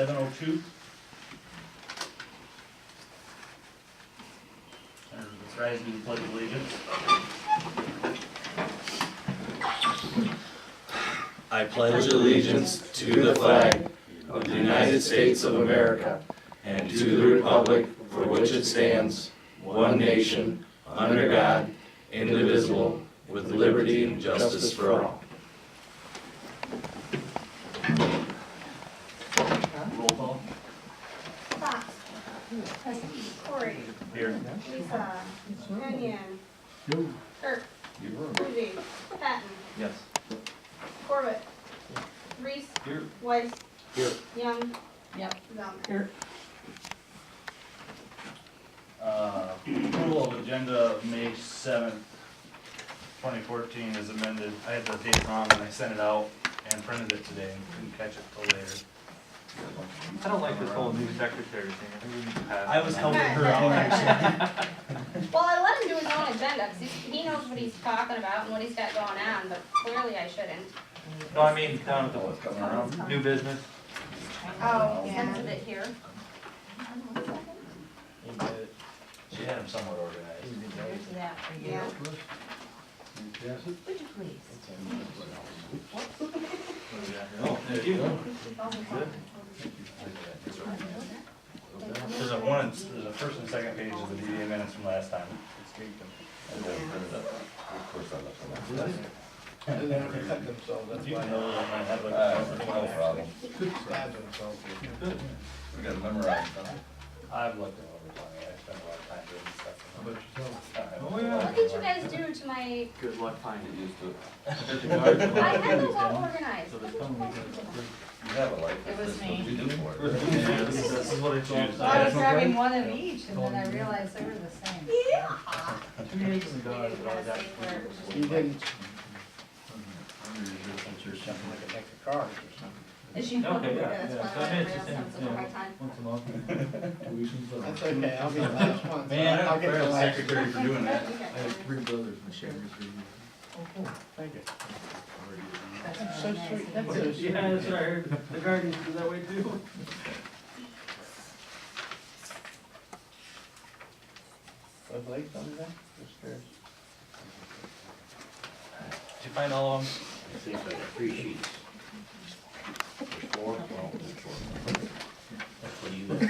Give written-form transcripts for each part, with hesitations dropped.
7:02. And let's rise to the pledge of allegiance. I pledge allegiance to the flag of the United States of America and to the republic for which it stands, one nation, under God, indivisible, with liberty and justice for all. Roll call. Fox. Corey. Here. Lisa. Kenyon. Kirk. Kruse. Patton. Yes. Corbett. Ries. Here. Wiess. Here. Young. Yep. Zelenak. Here. Approval of agenda of May 7th, 2014 is amended. I had the date wrong when I sent it out and printed it today and couldn't catch it till later. I don't like this whole new secretary thing. I think we need to pass. I was helping her out actually. Well, I let him do his own agenda, because he knows what he's talking about and what he's got going on, but clearly I shouldn't. No, I mean, down with the new business. Oh, yeah. Sent it here. She had him somewhat organized. There's that for you. Yeah. Would you please? Oh, thank you. There's a first and second page of the DDA minutes from last time. And they don't protect themselves, that's You why. know that might have like No problem. Stab themselves. We gotta memorize them. I've looked at over plenty. I spent a lot of time doing stuff. How about yourself? Oh, yeah. What did you guys do to my, Good luck finding Get used to it. I had those all organized. What did you guys do to them? You have a life. It was This is me. what you do for it. Yeah, this is what I choose. Well, I was grabbing one of each, and then I realized they were the same. Yeah. 2 years ago, I was actually. You didn't. You're something like a deck of cards or something. Is she? Okay, yeah, That's yeah. why So I mean, it's everybody just, else has such a hard time. once a month. That's okay, I'll be the last one. so Man, I'll I'm get the the last. secretary for doing that. brothers, my shares. Thank you. That's So really nice. sweet, that's so sweet. Yeah, that's right. I heard the Guardians do that way too. Was late on that? Just curious. Did you find all of them? It seems like 3 sheets. There's 4, well, there's 4. That's what you look at.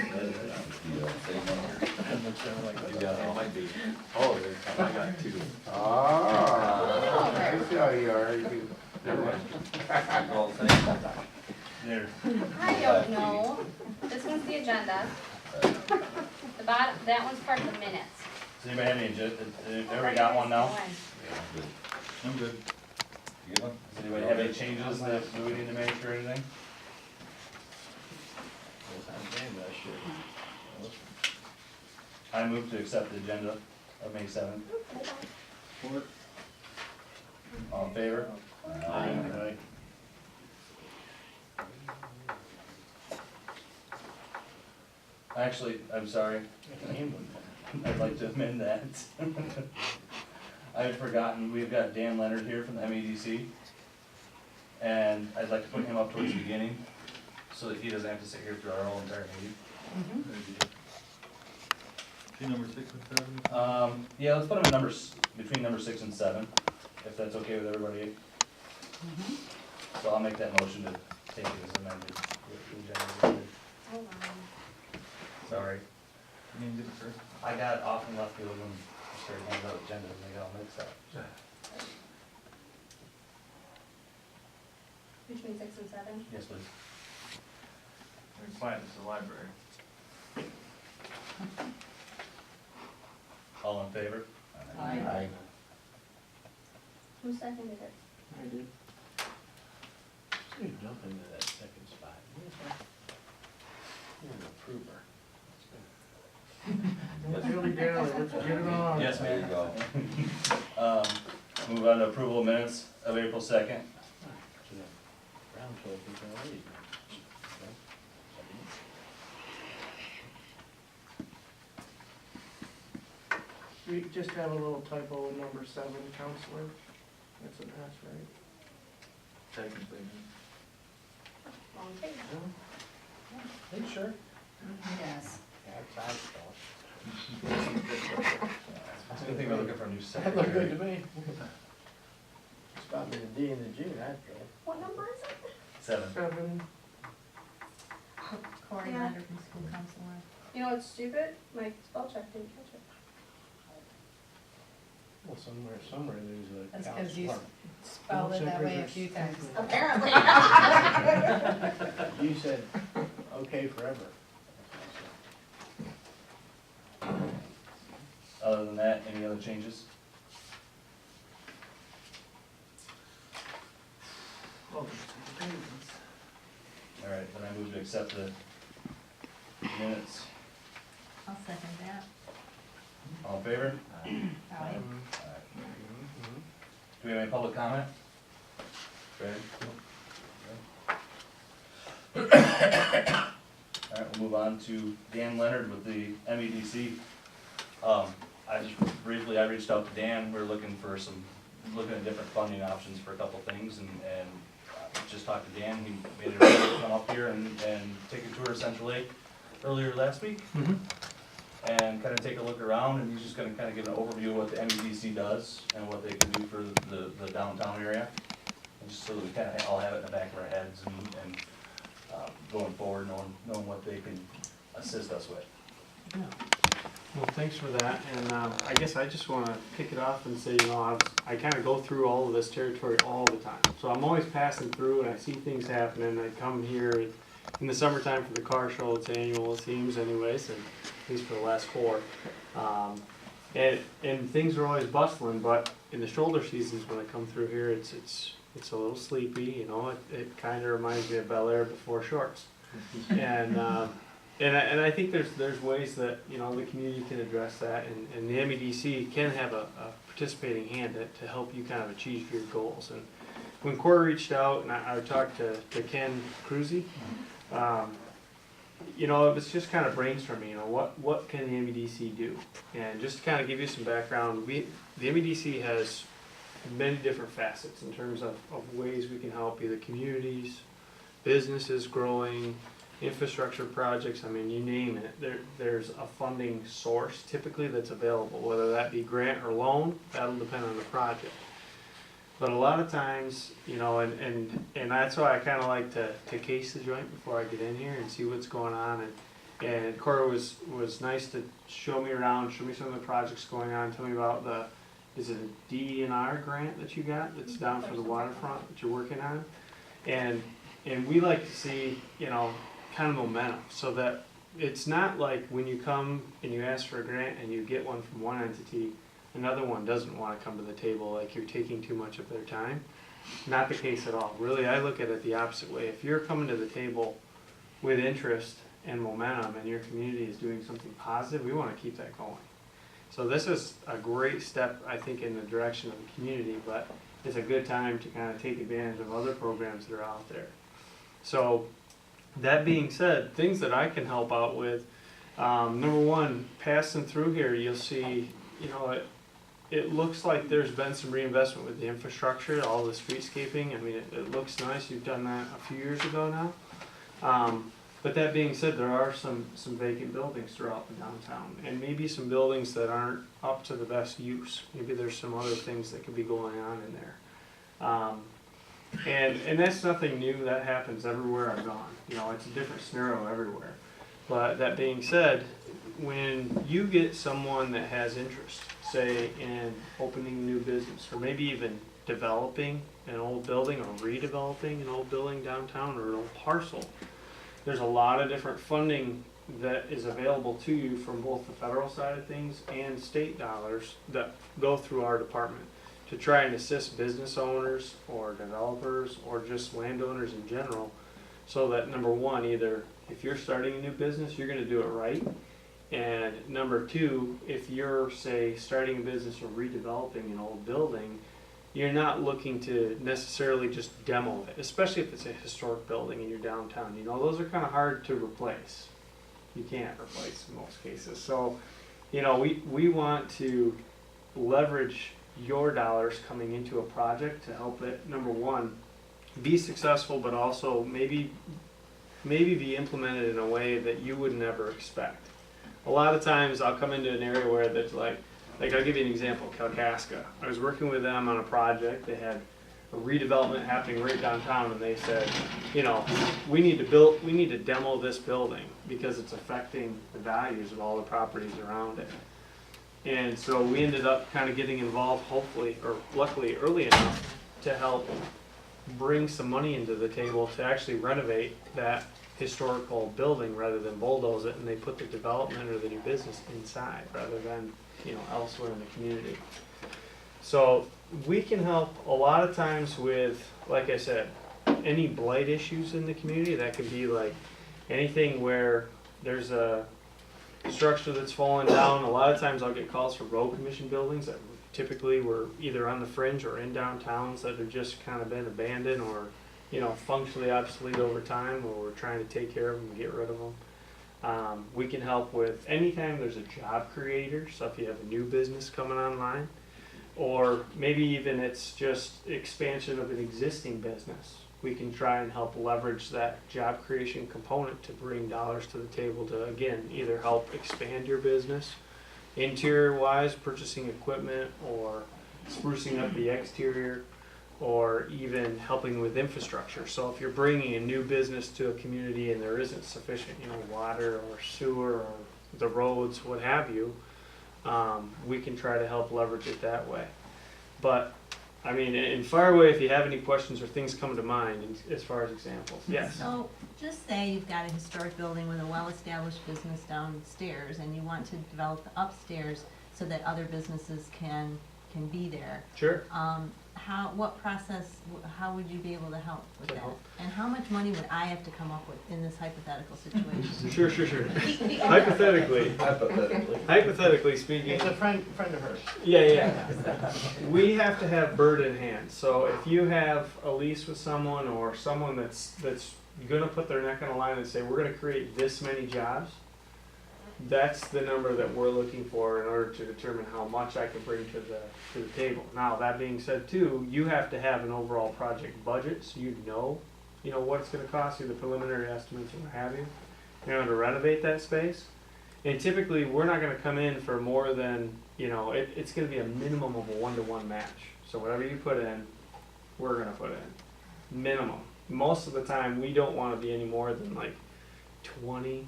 You got all my beat. Oh, I got 2. Ah, I see how you are. Never mind. There. I don't know. This one's the agenda. The bottom, that one's part of the minutes. Does anybody have any, everybody got one now? I'm good. You get one? Does anybody have any changes that we need to make or anything? I move to accept the agenda of May 7th. All in favor? Aye. Actually, I'm sorry. I'd like to amend that. I had forgotten, we've got Dan Leonard here from the MEDC. And I'd like to put him up towards the beginning, so that he doesn't have to sit here through our whole entire meeting. See number 6 and 7? Yeah, let's put him in between number 6 and 7, if that's okay with everybody. So I'll make that motion to take it as amended. Hold on. Sorry, You named it first. I got off in left field when I started handing out agendas and they got all mixed up. Between 6 and 7? Yes, please. We're quiet, it's the library. All in favor? Aye. Who seconded it? I did. You jump into that second spot. You're an approver. Let's really do it, let's get it on. Yes, There you ma'am. go. Move on to approval of minutes of April 2nd. Round twelve, we can leave. We just have a little typo in number 7, counselor. That's an S, right? Technically. Wrong page. Yeah. Are you sure? Yes. That's our stuff. It's a good thing we're looking for a new That looked good secretary. to me. It's probably the D and the G, I'd go. What number is it? 7. 7, Corey Yeah. Leonard from school council. You know what's stupid? My spell check didn't catch it. Well, somewhere there's a. That's because you counselor. spelled it that way a few times. Apparently. You said, okay forever. Other than that, any other changes? oh, there's 2 pages. All right, then I move to accept the minutes. I'll second that. All in favor? Aye. Alright. Do we have any public comment? Ready? Alright, we'll move on to Dan Leonard with the MEDC. I just briefly, I reached out to Dan, we're looking at different funding options for a couple things, and just talked to Dan, he made it ready to come up here and take a tour of Central Lake earlier last week. And kind of take a look around, and he's just gonna kind of give an overview of what the MEDC does and what they can do for the downtown area. And just so that we kind of all have it in the back of our heads and going forward, knowing what they can assist us with. Yeah. Well, thanks for that, and I guess I just want to kick it off and say, you know, I kind of go through all of this territory all the time. So I'm always passing through and I see things happening. I come here in the summertime for the car show. It's annual, it seems anyways, and at least for the last 4. And things are always bustling, but in the shoulder seasons when I come through here, it's a little sleepy, you know, it kind of reminds me of Bel Air before shorts. And I think there's ways that, you know, the community can address that, and the MEDC can have a participating hand to help you kind of achieve your goals. And when Corey reached out and I talked to Ken Kruse, you know, it was just kind of brainstorming, you know, what can the MEDC do? And just to kind of give you some background, the MEDC has many different facets in terms of ways we can help either communities, businesses growing, infrastructure projects. I mean, you name it, there's a funding source typically that's available, whether that be grant or loan, that'll depend on the project. But a lot of times, you know, and that's why I kind of like to case the joint before I get in here and see what's going on. And Corey was nice to show me around, show me some of the projects going on, tell me about is it a DENR grant that you got that's down for the waterfront that you're working on? And we like to see, you know, kind of momentum, so that it's not like when you come and you ask for a grant and you get one from one entity, another one doesn't want to come to the table, like you're taking too much of their time. Not the case at all. Really, I look at it the opposite way. If you're coming to the table with interest and momentum and your community is doing something positive, we want to keep that going. So this is a great step, I think, in the direction of the community, but it's a good time to kind of take advantage of other programs that are out there. So that being said, things that I can help out with, number one, passing through here, you'll see, you know, it looks like there's been some reinvestment with the infrastructure, all the streetscaping. I mean, it looks nice. You've done that a few years ago now. But that being said, there are some vacant buildings throughout the downtown, and maybe some buildings that aren't up to the best use. Maybe there's some other things that could be going on in there. And that's nothing new. That happens everywhere I've gone. You know, it's a different scenario everywhere. But that being said, when you get someone that has interest, say in opening a new business, or maybe even developing an old building or redeveloping an old building downtown or an old parcel, there's a lot of different funding that is available to you from both the federal side of things and state dollars that go through our department to try and assist business owners or developers or just landowners in general, so that number one, either if you're starting a new business, you're going to do it right, and number two, if you're, say, starting a business or redeveloping an old building, you're not looking to necessarily just demo it, especially if it's a historic building in your downtown. You know, those are kind of hard to replace. You can't replace in most cases. So, you know, we want to leverage your dollars coming into a project to help it, number one, be successful, but also maybe maybe be implemented in a way that you would never expect. A lot of times I'll come into an area where there's like I'll give you an example, Kalkaska. I was working with them on a project. They had a redevelopment happening right downtown, and they said, you know, we need to demo this building because it's affecting the values of all the properties around it. And so we ended up kind of getting involved, hopefully, or luckily early enough to help bring some money into the table to actually renovate that historical building rather than bulldoze it, and they put the development or the new business inside rather than, you know, elsewhere in the community. So we can help a lot of times with, like I said, any blight issues in the community. That could be like anything where there's a structure that's fallen down. A lot of times I'll get calls for road commission buildings that typically were either on the fringe or in downtowns that have just kind of been abandoned or, you know, functionally obsolete over time, or we're trying to take care of them and get rid of them. We can help with anytime there's a job creator, so if you have a new business coming online, or maybe even it's just expansion of an existing business. We can try and help leverage that job creation component to bring dollars to the table to, again, either help expand your business, interior-wise, purchasing equipment, or sprucing up the exterior, or even helping with infrastructure. So if you're bringing a new business to a community and there isn't sufficient, you know, water or sewer or the roads, what have you, we can try to help leverage it that way. But, I mean, and fire away if you have any questions or things come to mind as far as examples. Yes? So, just say you've got a historic building with a well-established business downstairs, and you want to develop the upstairs so that other businesses can be there. Sure. What process, how would you be able to help with To that? help. And how much money would I have to come up with in this hypothetical situation? Sure. The Hypothetically speaking, It's a friend of hers. yeah. We have to have bird in hand. So if you have a lease with someone or someone that's gonna put their neck on the line and say, we're gonna create this many jobs, that's the number that we're looking for in order to determine how much I can bring to the table. Now, that being said too, you have to have an overall project budget, so you know what it's gonna cost you, the preliminary estimates and what have you, in order to renovate that space. And typically, we're not gonna come in for more than, it's gonna be a minimum of a 1-to-1 match. So whatever you put in, we're gonna put in, minimum. Most of the time, we don't wanna be any more than like 20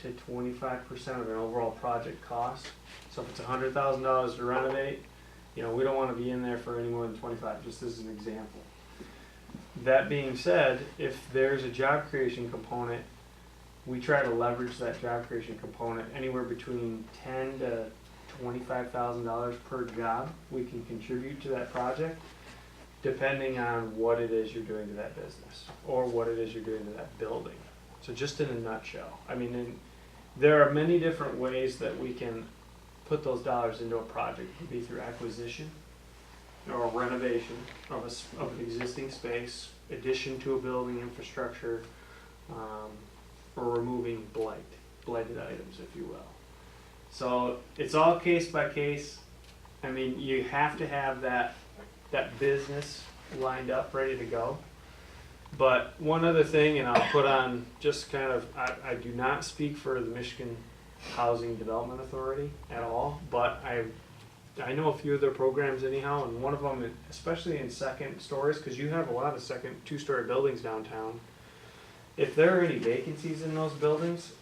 to 25% of an overall project cost. So if it's $100,000 to renovate, we don't want to be in there for any more than 25, just as an example. That being said, if there's a job creation component, we try to leverage that job creation component anywhere between $10,000 to $25,000 per job we can contribute to that project, depending on what it is you're doing to that business or what it is you're doing to that building. So just in a nutshell, there are many different ways that we can put those dollars into a project. It could be through acquisition or renovation of an existing space, addition to a building infrastructure, or removing blighted items, if you will. So it's all case by case. You have to have that business lined up, ready to go. But one other thing, and I'll put on just kind of, I do not speak for the Michigan Housing Development Authority at all, but I know a few of their programs anyhow, and one of them, especially in second stories, because you have a lot of two-story buildings downtown. If there are any vacancies in those buildings,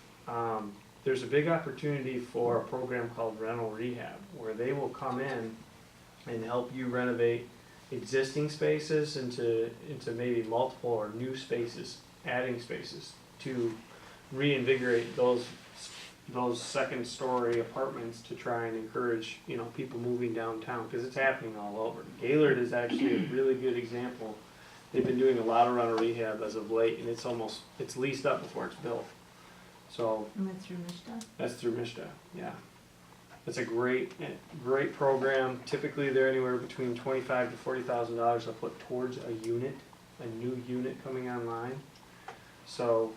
there's a big opportunity for a program called rental rehab, where they will come in and help you renovate existing spaces into maybe multiple or new spaces, adding spaces to reinvigorate those second story apartments to try and encourage people moving downtown, because it's happening all over. Gaylord is actually a really good example. They've been doing a lot of rental rehab as of late, and it's leased up before it's built. So And that's through MISTA? that's through MISTA, yeah. It's a great program. Typically, they're anywhere between $25,000 to $40,000 I'll put towards a new unit coming online. So,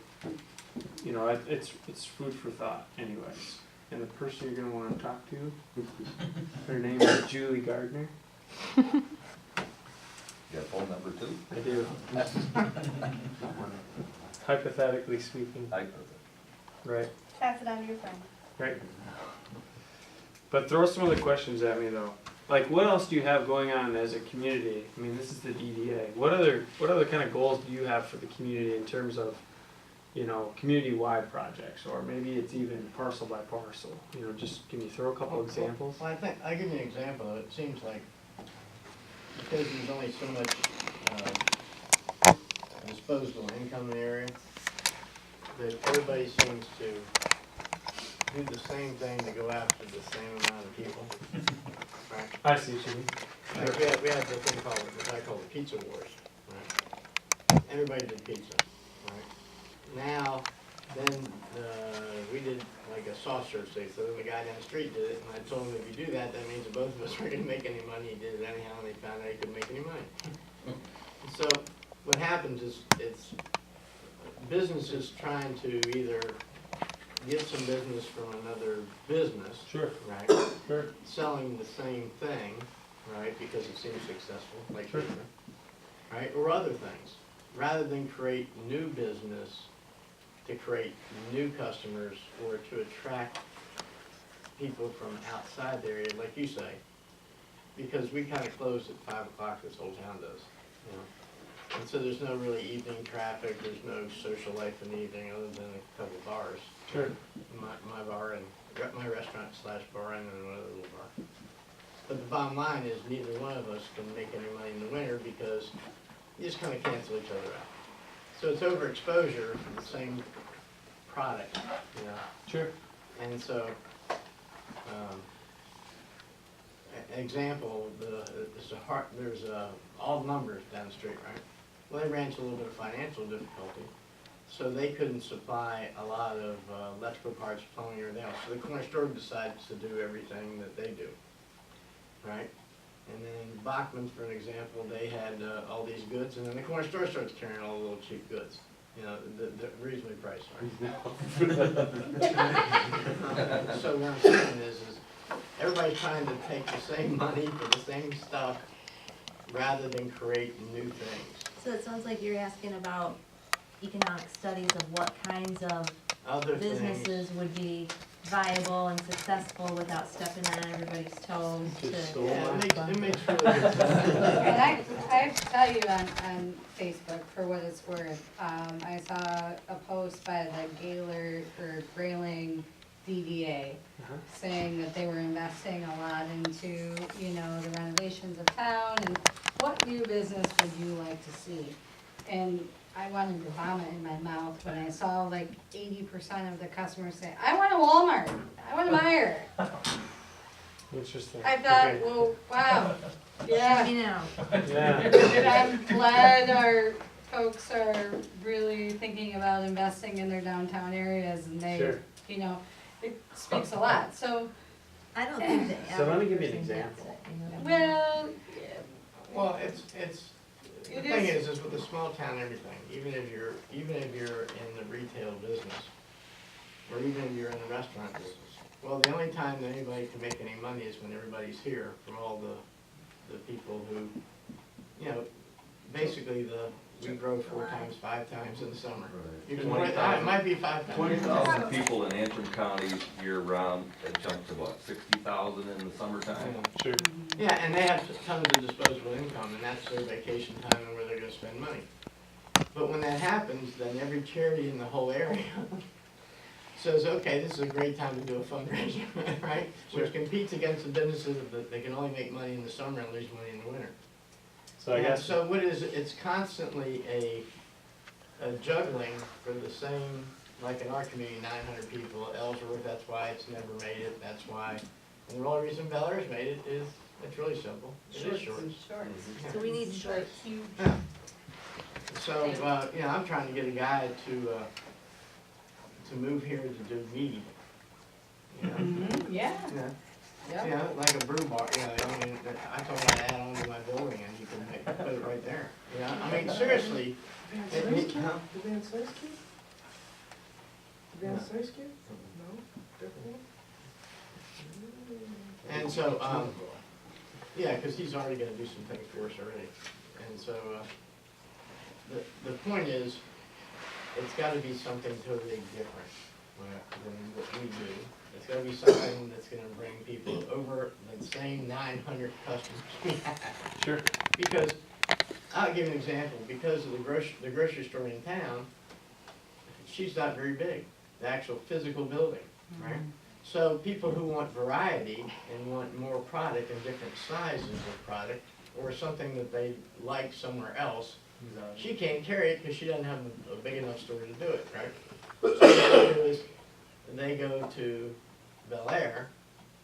it's food for thought, anyways. And the person you're gonna want to talk to, her name is Julie Gardner. You got a phone number too? I do. hypothetically speaking, right, Pass it on to your friend. right? But throw some other questions at me though. Like, what else do you have going on as a community? I mean, this is the DDA. What other kind of goals do you have for the community in terms of, you know, community-wide projects, or maybe it's even parcel by parcel? You know, just can you throw a couple examples? Well, I think, I'll give you an example of it. It seems like, because there's only so much disposable income in the area, that everybody seems to do the same thing to go after the same amount of people. Right? I see what you mean. Like we had the thing called, what I call the pizza wars, right? Everybody did pizza, right? Now, then, we did like a soft serve state, so then the guy down the street did it, and I told him, if you do that, that means that both of us weren't gonna make any money. He did it anyhow, and they found out he couldn't make any money. So, what happens is, it's businesses trying to either get some business from another business, Sure, right? sure. Selling the same thing, right, because it seems successful, like Sure. pizza, right, or other things, rather than create new business to create new customers or to attract people from outside the area, like you say, because we kind of close at 5 o'clock, this whole town does, you know. And so there's no really evening traffic, there's no social life in the evening other than a couple bars. Sure. My bar and, my restaurant slash bar and then another little bar. But the bottom line is neither one of us can make any money in the winter because you just kind of cancel each other out. So it's overexposure for the same product, you know. Sure. And so, an example, there's all numbers down the street, right? Well, they ran into a little bit of financial difficulty, so they couldn't supply a lot of electrical parts, plumbing, or everything else. So the corner store decides to do everything that they do, right? And then Bachman's, for an example, they had all these goods, and then the corner store starts carrying all the little cheap goods, you know, the reasonably priced, right? So what I'm saying is everybody's trying to take the same money for the same stuff rather than create new things. So it sounds like you're asking about economic studies of what kinds of Other businesses would be viable and successful without stepping on everybody's toes Just to. so- Yeah, it makes really good sense. And I have to tell you on Facebook, for what it's worth, I saw a post by the Grayling DDA Uh-huh. saying that they were investing a lot into, you know, the renovations of town, and what new business would you like to see? And I wanted to vomit in my mouth when I saw like 80% of the customers say, I want a Walmart, I want a Meijer. Interesting. I thought, Okay. well, wow, yeah. You know, Yeah. And I'm glad our folks are really thinking about investing in their downtown areas, and they, Sure. you know, it speaks a lot, so, I don't think the So let me average give you an person gets example. it, you know? well, Well, the It thing is- is with a small town, everything, even if you're in the retail business, or even if you're in the restaurant business, well, the only time that anybody can make any money is when everybody's here, from all the people who, you know, basically we grow 4 times, 5 times in the summer. Even more, it might be 5 times. 20,000 people in Antrim County year-round, that jumped to what, 60,000 in the summertime? Sure. Yeah, and they have tons of disposable income, and that's their vacation time and where they're gonna spend money. But when that happens, then every charity in the whole area says, okay, this is a great time to do a fundraiser, right? Sure. Which competes against the businesses that they can only make money in the summer and lose money in the winter. So I guess. So it's constantly a juggling for the same, like in our community, 900 people, Ellsworth, that's why it's never made it, that's why. And the only reason Bel Air's made it is, it's really simple, it is short. So we need shorts. Yeah. So, you know, I'm trying to get a guy to move here to do mead. You know? yeah, Yeah. yeah. Yeah, like a brew bar, you know, I mean, I told him to add on to my building and you can put it right there. You know, I mean, seriously. Huh? Did they have size kids? Did they have size kids? No? Different one? And so, yeah, because he's already gonna do some things for us already. And so, the point is, it's gotta be something totally different than what we do. It's gotta be something that's gonna bring people over the same 900 customers we have. Sure. Because, I'll give you an example, because of the grocery store in town, she's not very big, the actual physical building, right? So people who want variety and want more product and different sizes of product, or something that they like somewhere else, she can't carry it because she doesn't have a big enough store to do it, right? So what they do is, they go to Bel Air,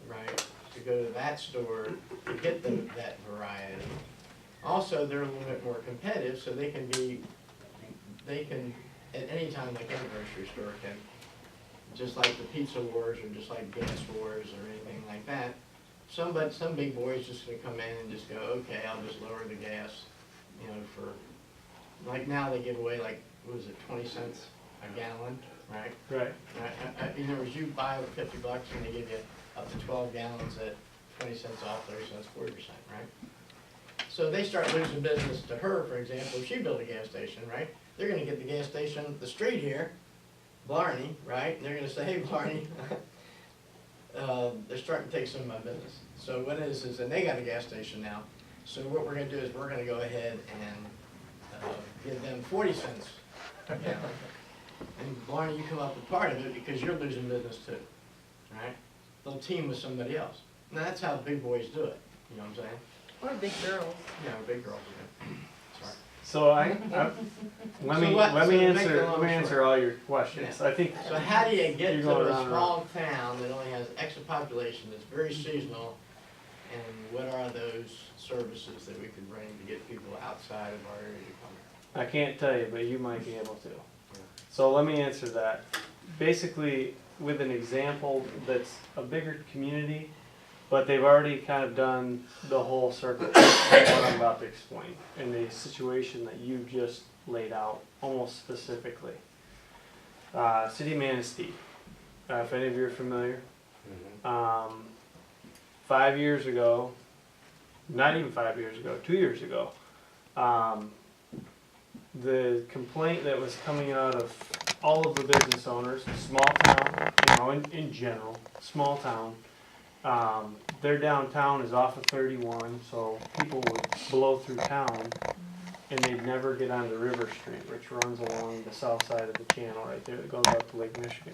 right, to go to that store to get that variety. Also, they're a little bit more competitive, so they can, at any time, like any grocery store can, just like the pizza wars or just like gas wars or anything like that, some big boy's just gonna come in and just go, okay, I'll just lower the gas, you know, for, like now they give away like, what was it, 20 cents a gallon, right? Right. In other words, you buy with $50 and they give you up to 12 gallons at 20 cents off there, so that's 40%, right? So they start losing business to her, for example, if she built a gas station, right? They're gonna get the gas station up the street here, Blarney, right? And they're gonna say, hey, Blarney, they're starting to take some of my business. So what it is and they got a gas station now. So what we're gonna do is we're gonna go ahead and give them 40 cents a gallon. And Blarney, you come up with part of it because you're losing business too, right? They'll team with somebody else. Now that's how big boys do it, you know what I'm saying? Or big girls. Yeah, big girls do it. Sorry. So let me So answer all your questions. Yeah. I think. So how do you get You're to going a around and small town that only has X population, that's very seasonal, and what are those services that we could bring to get people outside of our area to come here? I can't tell you, but you might be able to. So let me answer that. Basically, with an example that's a bigger community, but they've already kind of done the whole circle of what I'm about to explain in the situation that you just laid out, almost specifically. City of Manistee, if any of you are familiar. 5 years ago, not even 5 years ago, 2 years ago, the complaint that was coming out of all of the business owners, small town, you know, in general, small town, their downtown is off of 31, so people would blow through town and they'd never get onto River Street, which runs along the south side of the channel right there that goes up to Lake Michigan.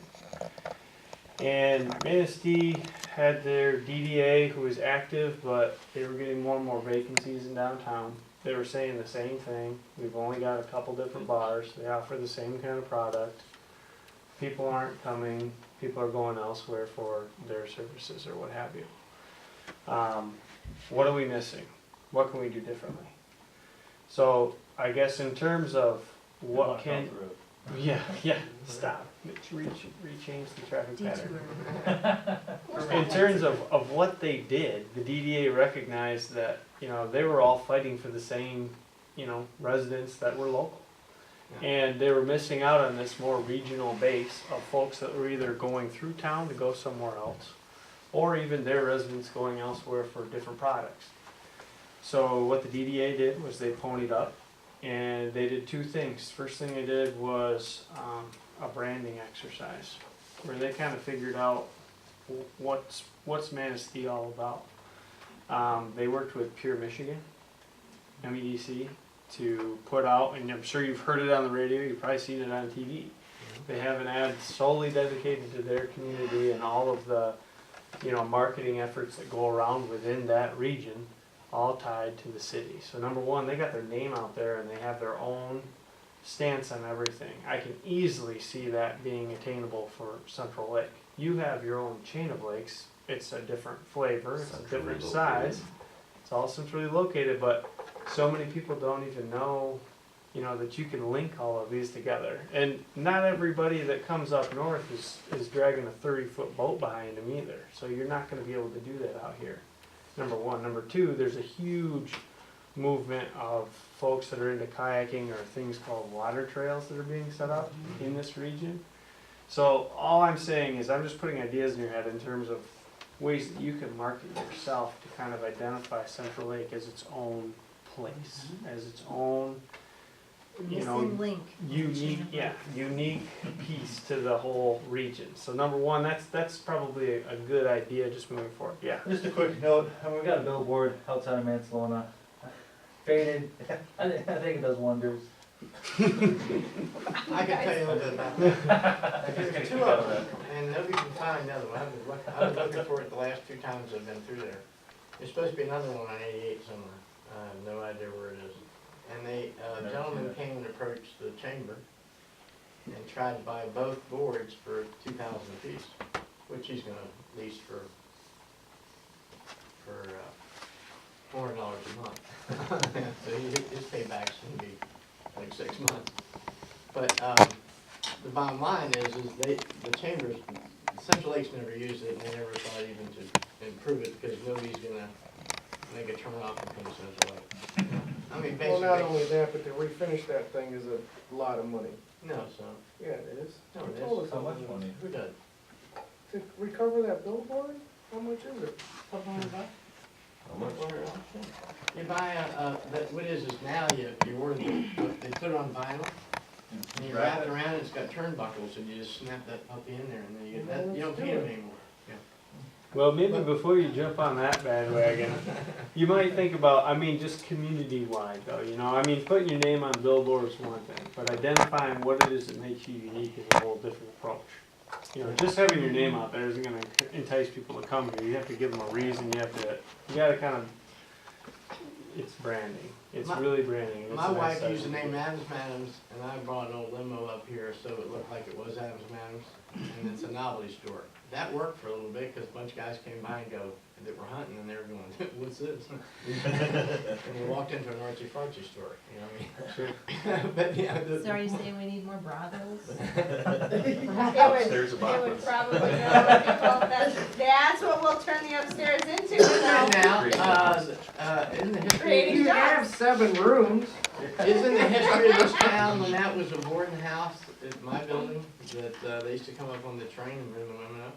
And Manistee had their DDA who was active, but they were getting more and more vacancies in downtown. They were saying the same thing. We've only got a couple different bars. They offer the same kind of product. People aren't coming. People are going elsewhere for their services or what have you. What are we missing? What can we do differently? So I guess in terms of what can... Yeah, stop. Rechange the traffic pattern. In terms of what they did, the DDA recognized that, you know, they were all fighting for the same, you know, residents that were local. And they were missing out on this more regional base of folks that were either going through town to go somewhere else, or even their residents going elsewhere for different products. So what the DDA did was they ponied up, and they did two things. First thing they did was a branding exercise, where they kind of figured out what's Manistee all about. They worked with Pure Michigan, MEDC, to put out, and I'm sure you've heard it on the radio, you've probably seen it on TV. They have an ad solely dedicated to their community and all of the, you know, marketing efforts that go around within that region, all tied to the city. So number one, they got their name out there and they have their own stance on everything. I can easily see that being attainable for Central Lake. You have your own chain of lakes. It's a different flavor, it's a different size. It's all centrally located, but so many people don't even know, you know, that you can link all of these together. And not everybody that comes up north is dragging a 30-foot boat behind them either. So you're not going to be able to do that out here. Number one. Number two, there's a huge movement of folks that are into kayaking or things called water trails that are being set up in this region. So all I'm saying is I'm just putting ideas in your head in terms of ways that you can market yourself to kind of identify Central Lake as its own place, as its own you Missing know, link. unique piece to the whole region. So number one, that's probably a good idea just moving forward, yeah. Just a quick note, we got a billboard outside of Mansalona, faded, I think it does wonders. I can tell you a little bit about that. There's two of them, and nobody can find another one. I've been looking for it the last 2 times I've been through there. There's supposed to be another one on 88 somewhere. I have no idea where it is. And a gentleman came and approached the chamber and tried to buy both boards for $2,000 apiece, which he's gonna lease for $400 a month. So his payback's gonna be like 6 months. But the bottom line is the chambers, Central Lakes never used it, and they never thought even to improve it because nobody's gonna make a turn off and come to Central Lake. I mean, Well, not basically, only that, but to refinish that thing is a lot of money. no, so, Yeah, it is. no, You it told is. us how much money. Who does? To recover that billboard, how much is it? Couple $100 bucks? How much? You buy what is now you order they put it on vinyl, and you wrap it around, and it's got turnbuckles, and you just snap that puppy in there, and then you get that, you don't paint them anymore. Well, maybe before you jump on that bandwagon, you might think about, I mean, just community-wide though, you know, I mean, putting your name on a billboard is one thing, but identifying what it is that makes you unique is a whole different approach. You know, just having your name out there isn't gonna entice people to come here, you have to give them a reason, you gotta kind of, it's branding, it's really branding. It's My a nice wife side used the of it. name Adams Madams, and I brought an old limo up here so it looked like it was Adams Madams, and it's a novelty store. That worked for a little bit, because a bunch of guys came by and that were hunting, and they were going, what's this? And we walked into an artsy fartsy store, you know what I mean? But, yeah. So are you saying we need more brothels? It would probably go, well, that's what we'll turn the upstairs into, Right now. now, in the history, Creating You have 7 rooms. isn't the history of this town when that was a boarding house at my building, that they used to come up on the train and bring the women up?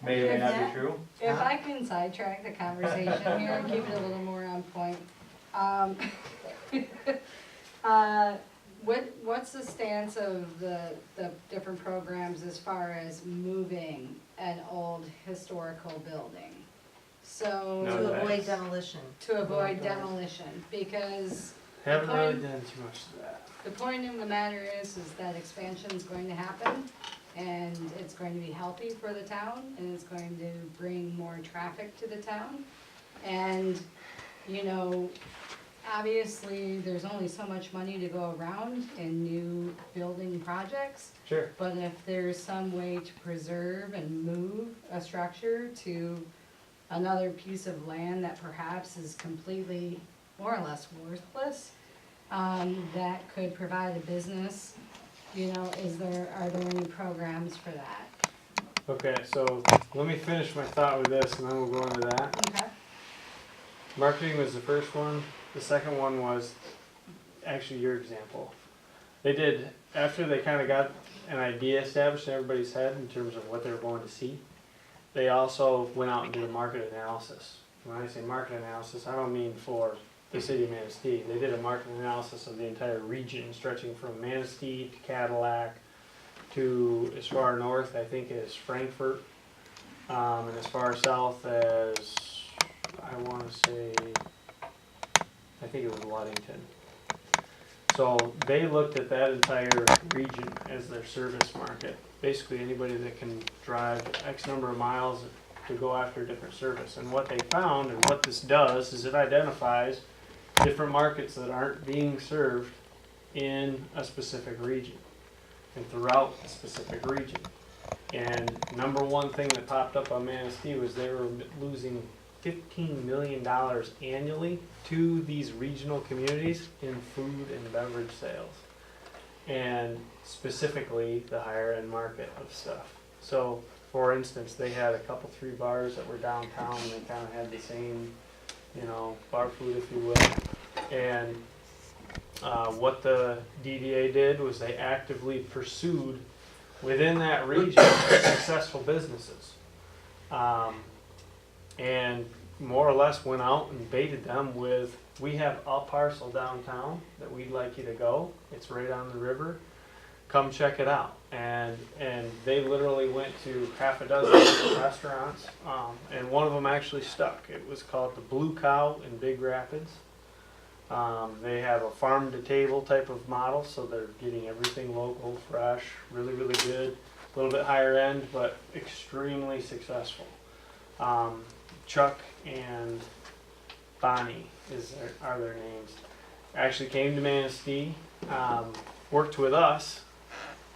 May or may not be true. If I can sidetrack the conversation here and keep it a little more on point. What's the stance of the different programs as far as moving an old historical building? So. No, To that's- avoid demolition. To avoid demolition, because Haven't really done too much to that. the point of the matter is that expansion is going to happen, and it's going to be healthy for the town, and it's going to bring more traffic to the town. And, you know, obviously, there's only so much money to go around in new building projects. Sure. But if there's some way to preserve and move a structure to another piece of land that perhaps is completely, more or less worthless, that could provide a business, you know, are there any programs for that? Okay, so let me finish my thought with this and then we'll go into that. Okay. Marketing was the first one. The second one was actually your example. They did, after they kind of got an idea established in everybody's head in terms of what they were going to see, they also went out and did a market analysis. When I say market analysis, I don't mean for the city of Manistee. They did a market analysis of the entire region, stretching from Manistee to Cadillac to as far north, I think, as Frankfurt, and as far south as, I want to say, I think it was Ludington. So they looked at that entire region as their service market. Basically anybody that can drive X number of miles to go after a different service. And what they found, and what this does, is it identifies different markets that aren't being served in a specific region and throughout a specific region. And number one thing that popped up on Manistee was they were losing $15 million annually to these regional communities in food and beverage sales, and specifically the higher end market of stuff. So for instance, they had a couple 3 bars that were downtown, and they kind of had the same, you know, bar food, if you will. And what the DDA did was they actively pursued within that region successful businesses, and more or less went out and baited them with we have a parcel downtown that we'd like you to go. It's right on the river. Come check it out. And they literally went to half a dozen different restaurants, and one of them actually stuck. It was called the Blue Cow in Big Rapids. They have a farm to table type of model, so they're getting everything local, fresh, really, really good. A little bit higher end, but extremely successful. Chuck and Bonnie are their names. Actually came to Manistee, worked with us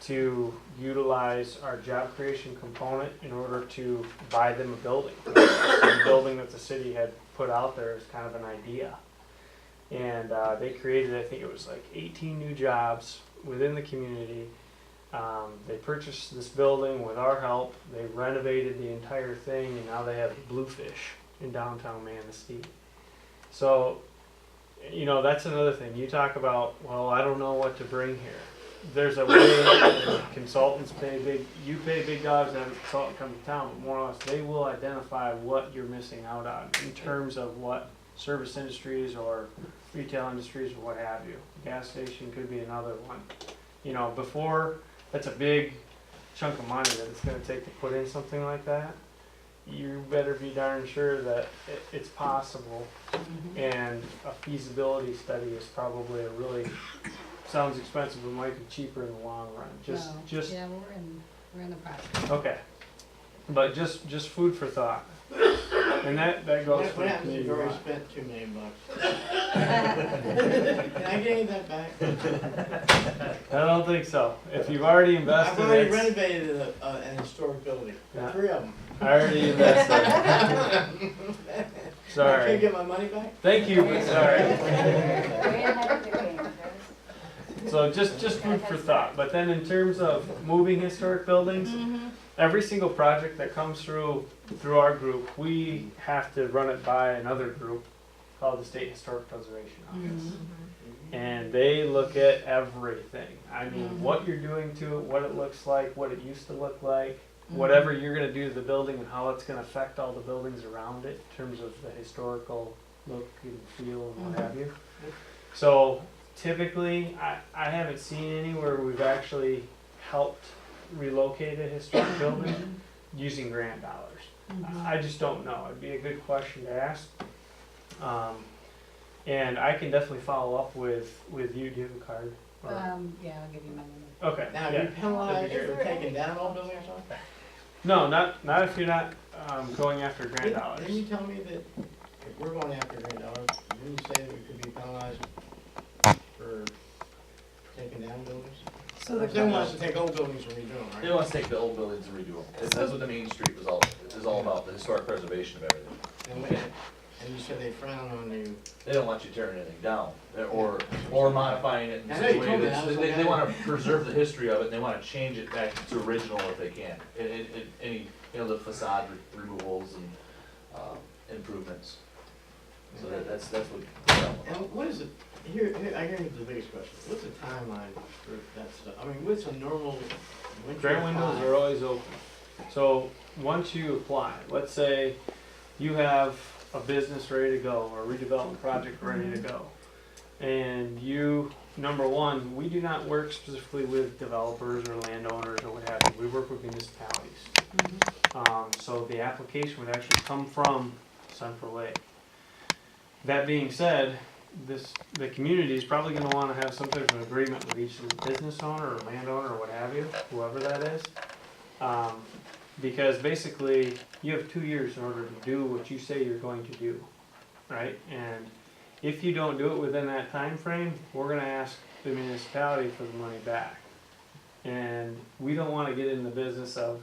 to utilize our job creation component in order to buy them a building. The building that the city had put out there as kind of an idea. And they created, I think it was like 18 new jobs within the community. They purchased this building with our help. They renovated the entire thing, and now they have Bluefish in downtown Manistee. So, you know, that's another thing. You talk about, well, I don't know what to bring here. There's a way consultants you pay big dollars to have a consultant come to town, but more or less they will identify what you're missing out on in terms of what service industries or retail industries or what have you. Gas station could be another one. You know, before, that's a big chunk of money that it's going to take to put in something like that. You better be darn sure that it's possible, and a feasibility study is probably a really, sounds expensive, but might be cheaper in the long run. Just Yeah, we're in the process. okay, but just food for thought, and that goes for What the happens if community. you already spent $2 million? Can I get any of that back? I don't think so. If you've already invested, I've already it's- renovated an historic building, Yeah. 3 of them. I already invested. I Sorry. can't get my money back? Thank you, but sorry. Way ahead of your game, So just food for thought. But then in terms of moving historic buildings, every single project that comes through our group, we have to run it by another group called the State Historic Preservation Office. And they look at everything. I mean, what you're doing to it, what it looks like, what it used to look like, whatever you're going to do to the building and how it's going to affect all the buildings around it in terms of the historical look and feel and what have you. So typically, I haven't seen anywhere we've actually helped relocate a historic building using grant dollars. I just don't know. It'd be a good question to ask. And I can definitely follow up with you. Do you have a card? Or- Yeah, I'll give you my number. okay. Now, yeah. are you penalized for taking down old buildings or something? No, not if you're not going after grant dollars. Didn't you tell me that if we're going after grant dollars, didn't you say that we could be penalized for taking down buildings? So They want us to take old buildings and redo them, They right? want us to take the old buildings and redo them. That's what the Main Street is all about, the historic preservation of everything. And you said they frown on you. They don't want you tearing anything down, or modifying it in I such know a you way told me that, that. they wanna preserve the history of it, and they wanna change it back to original if they can. Any, the facade removals and, improvements. So that's what. And what is it, here, I hear the biggest question, what's the timeline for that stuff? I mean, what's a normal winter? Grant windows are always open. So once you apply, let's say you have a business ready to go or a redevelopment project ready to go. And you, number one, we do not work specifically with developers or landowners or what have you. We work with municipalities. So the application would actually come from Central Lake. That being said, the community is probably going to want to have some type of agreement with each business owner or landowner or what have you, whoever that is. Because basically you have 2 years in order to do what you say you're going to do, right? And if you don't do it within that time frame, we're going to ask the municipality for the money back. And we don't want to get in the business of,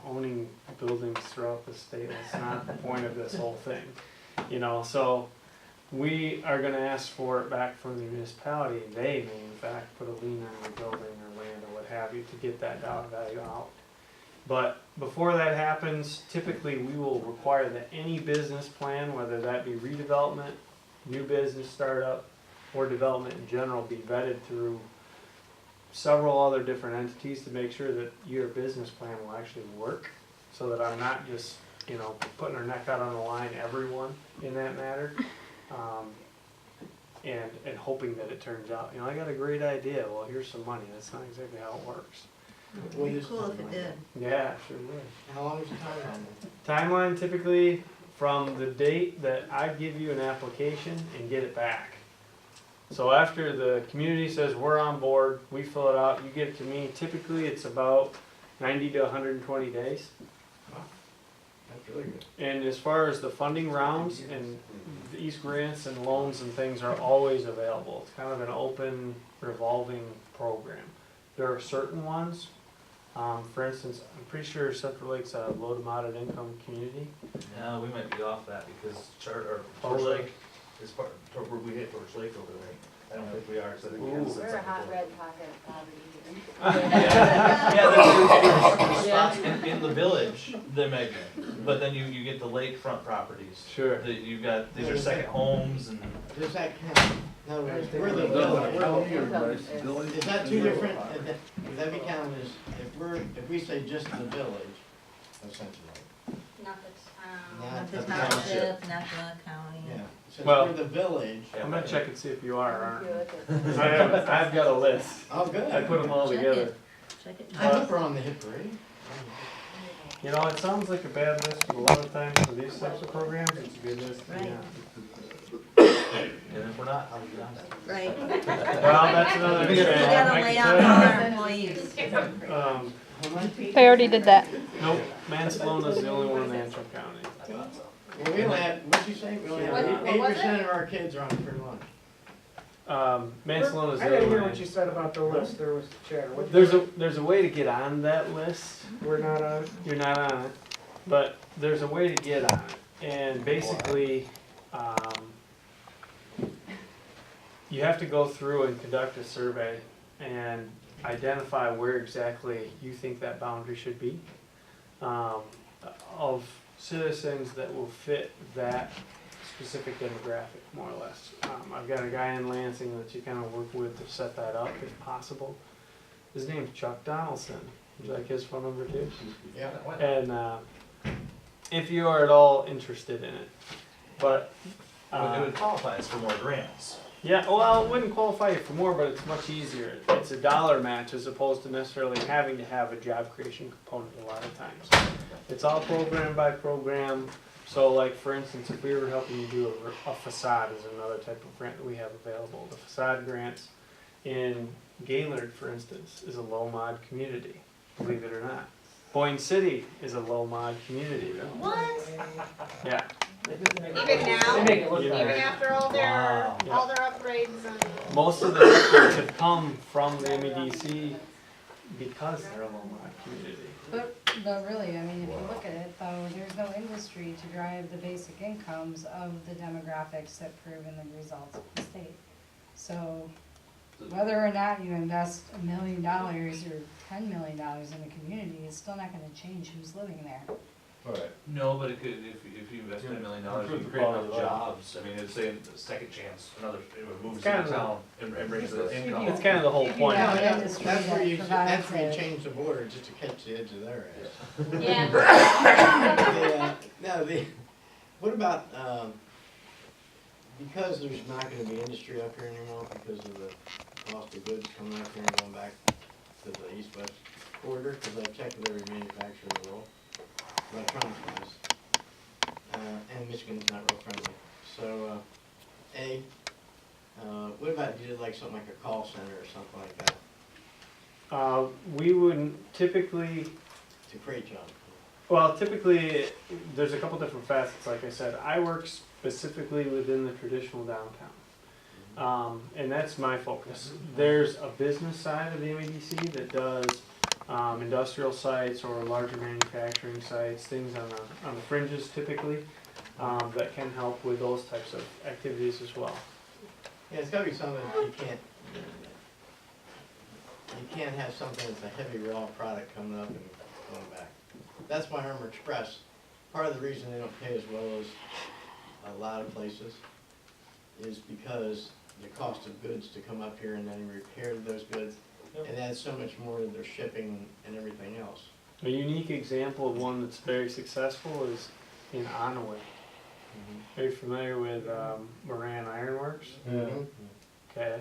owning buildings throughout the state. That's not the point of this whole thing, So we are going to ask for it back from the municipality. They may, in fact, put a lien on your building or land or what have you to get that dollar value out. But before that happens, typically we will require that any business plan, whether that be redevelopment, new business startup, or development in general, be vetted through several other different entities to make sure that your business plan will actually work, so that I'm not just, putting our neck out on the line, everyone in that matter. and hoping that it turns out, you know, I got a great idea, well, here's some money, that's not exactly how it works. What It'd be is cool if it timeline? did. Yeah, sure would. How long is the timeline? Timeline typically from the date that I give you an application and get it back. So after the community says we're on board, we fill it out, you get it to me, typically it's about 90 to 120 days. That's really good. And as far as the funding rounds and these grants and loans and things are always available. It's kind of an open revolving program. There are certain ones, for instance, I'm pretty sure Central Lake's a low to moderate income community. No, we might be off that because Torch Lake is part, we hit Torch Lake over there. I don't think we are, so I think we have. We're a hot red pocket of poverty here. Yeah, there's spots in the village, they make it, but then you get the lakefront properties. Sure. You've got, these are second homes and. Does that count? In other words, we're the village. Is that two different, would that be counted as, if we say just the village, essentially? Not Not The the township, not the county. Yeah, since Well- we're the village. I'm gonna check and see if you are or aren't. the I've got a list. Oh, good. I put them all Check together. it. Check it. I hope we're on the hit parade. You know, it sounds like a bad list, but a lot of times for these types of programs, it's a good list. Right. Yeah. And if we're not, how do we get on that? Right. Well, that's another We thing. gotta I lay can off tell our employees. you. I already did that. Nope, Mansalona is the only one in Antrim County. I thought so. Well, we only have, what'd you say? We only have What was 8% of our kids are on free lunch. Mansalona is I the didn't only hear one. what you said about the list, there was chatter. What- There's a way to get on that list. We're not on. You're not on it, but there's a way to get on it. And basically, you have to go through and conduct a survey and identify where exactly you think that boundary should be, of citizens that will fit that specific demographic, more or less. I've got a guy in Lansing that you kind of work with to set that up if possible. His name's Chuck Donaldson. Would you like his phone number too? Yeah. And if you are at all interested in it, but It would qualify us for more grants. yeah, well, it wouldn't qualify you for more, but it's much easier. It's a dollar match as opposed to necessarily having to have a job creation component a lot of times. It's all program by program. So like, for instance, if we were helping you do a facade is another type of grant that we have available. The facade grants in Gaylord, for instance, is a low mod community, believe it or not. Boyne City is a low mod community, though. What? Yeah. Even now, They make it look even nice. after all Wow. their upgrades and. Most of the efforts have come from the MEDC because they're a low mod community. But really, I mean, if you look at it though, there's no industry to drive the basic incomes of the demographics that prove in the results of the state. So whether or not you invest $1 million or $10 million in the community, it's still not gonna change who's living there. Right. No, but it could, if you invest $10 million, you Improve can the create enough quality of life. jobs. I mean, it's saying a second chance, another, it moves It's to kind the of- town and brings the income. It's kind of the whole If you point. have Yeah, an yeah, industry that's where that you, provides that's where you it. change the border, just to catch the edge of their ass. Yeah. What about, because there's not gonna be industry up here anymore because of the cost of goods coming up here and going back to the east-west corridor, because I've checked with every manufacturer in the world, electronics wise, and Michigan's not real friendly. So, what about if you did like something like a call center or something like that We wouldn't typically, to create jobs? well, typically, there's a couple different facets, like I said. I work specifically within the traditional downtown. And that's my focus. There's a business side of the MEDC that does industrial sites or larger manufacturing sites, things on the fringes typically, that can help with those types of activities as well. Yeah, it's gotta be something you can't have something that's a heavy raw product coming up and going back. That's why Armor Express, part of the reason they don't pay as well as a lot of places is because the cost of goods to come up here and then repair those goods, and adds so much more to their shipping and everything else. A unique example of one that's very successful is in Onaway. Are you familiar with, Moran Ironworks? Mhm. Okay,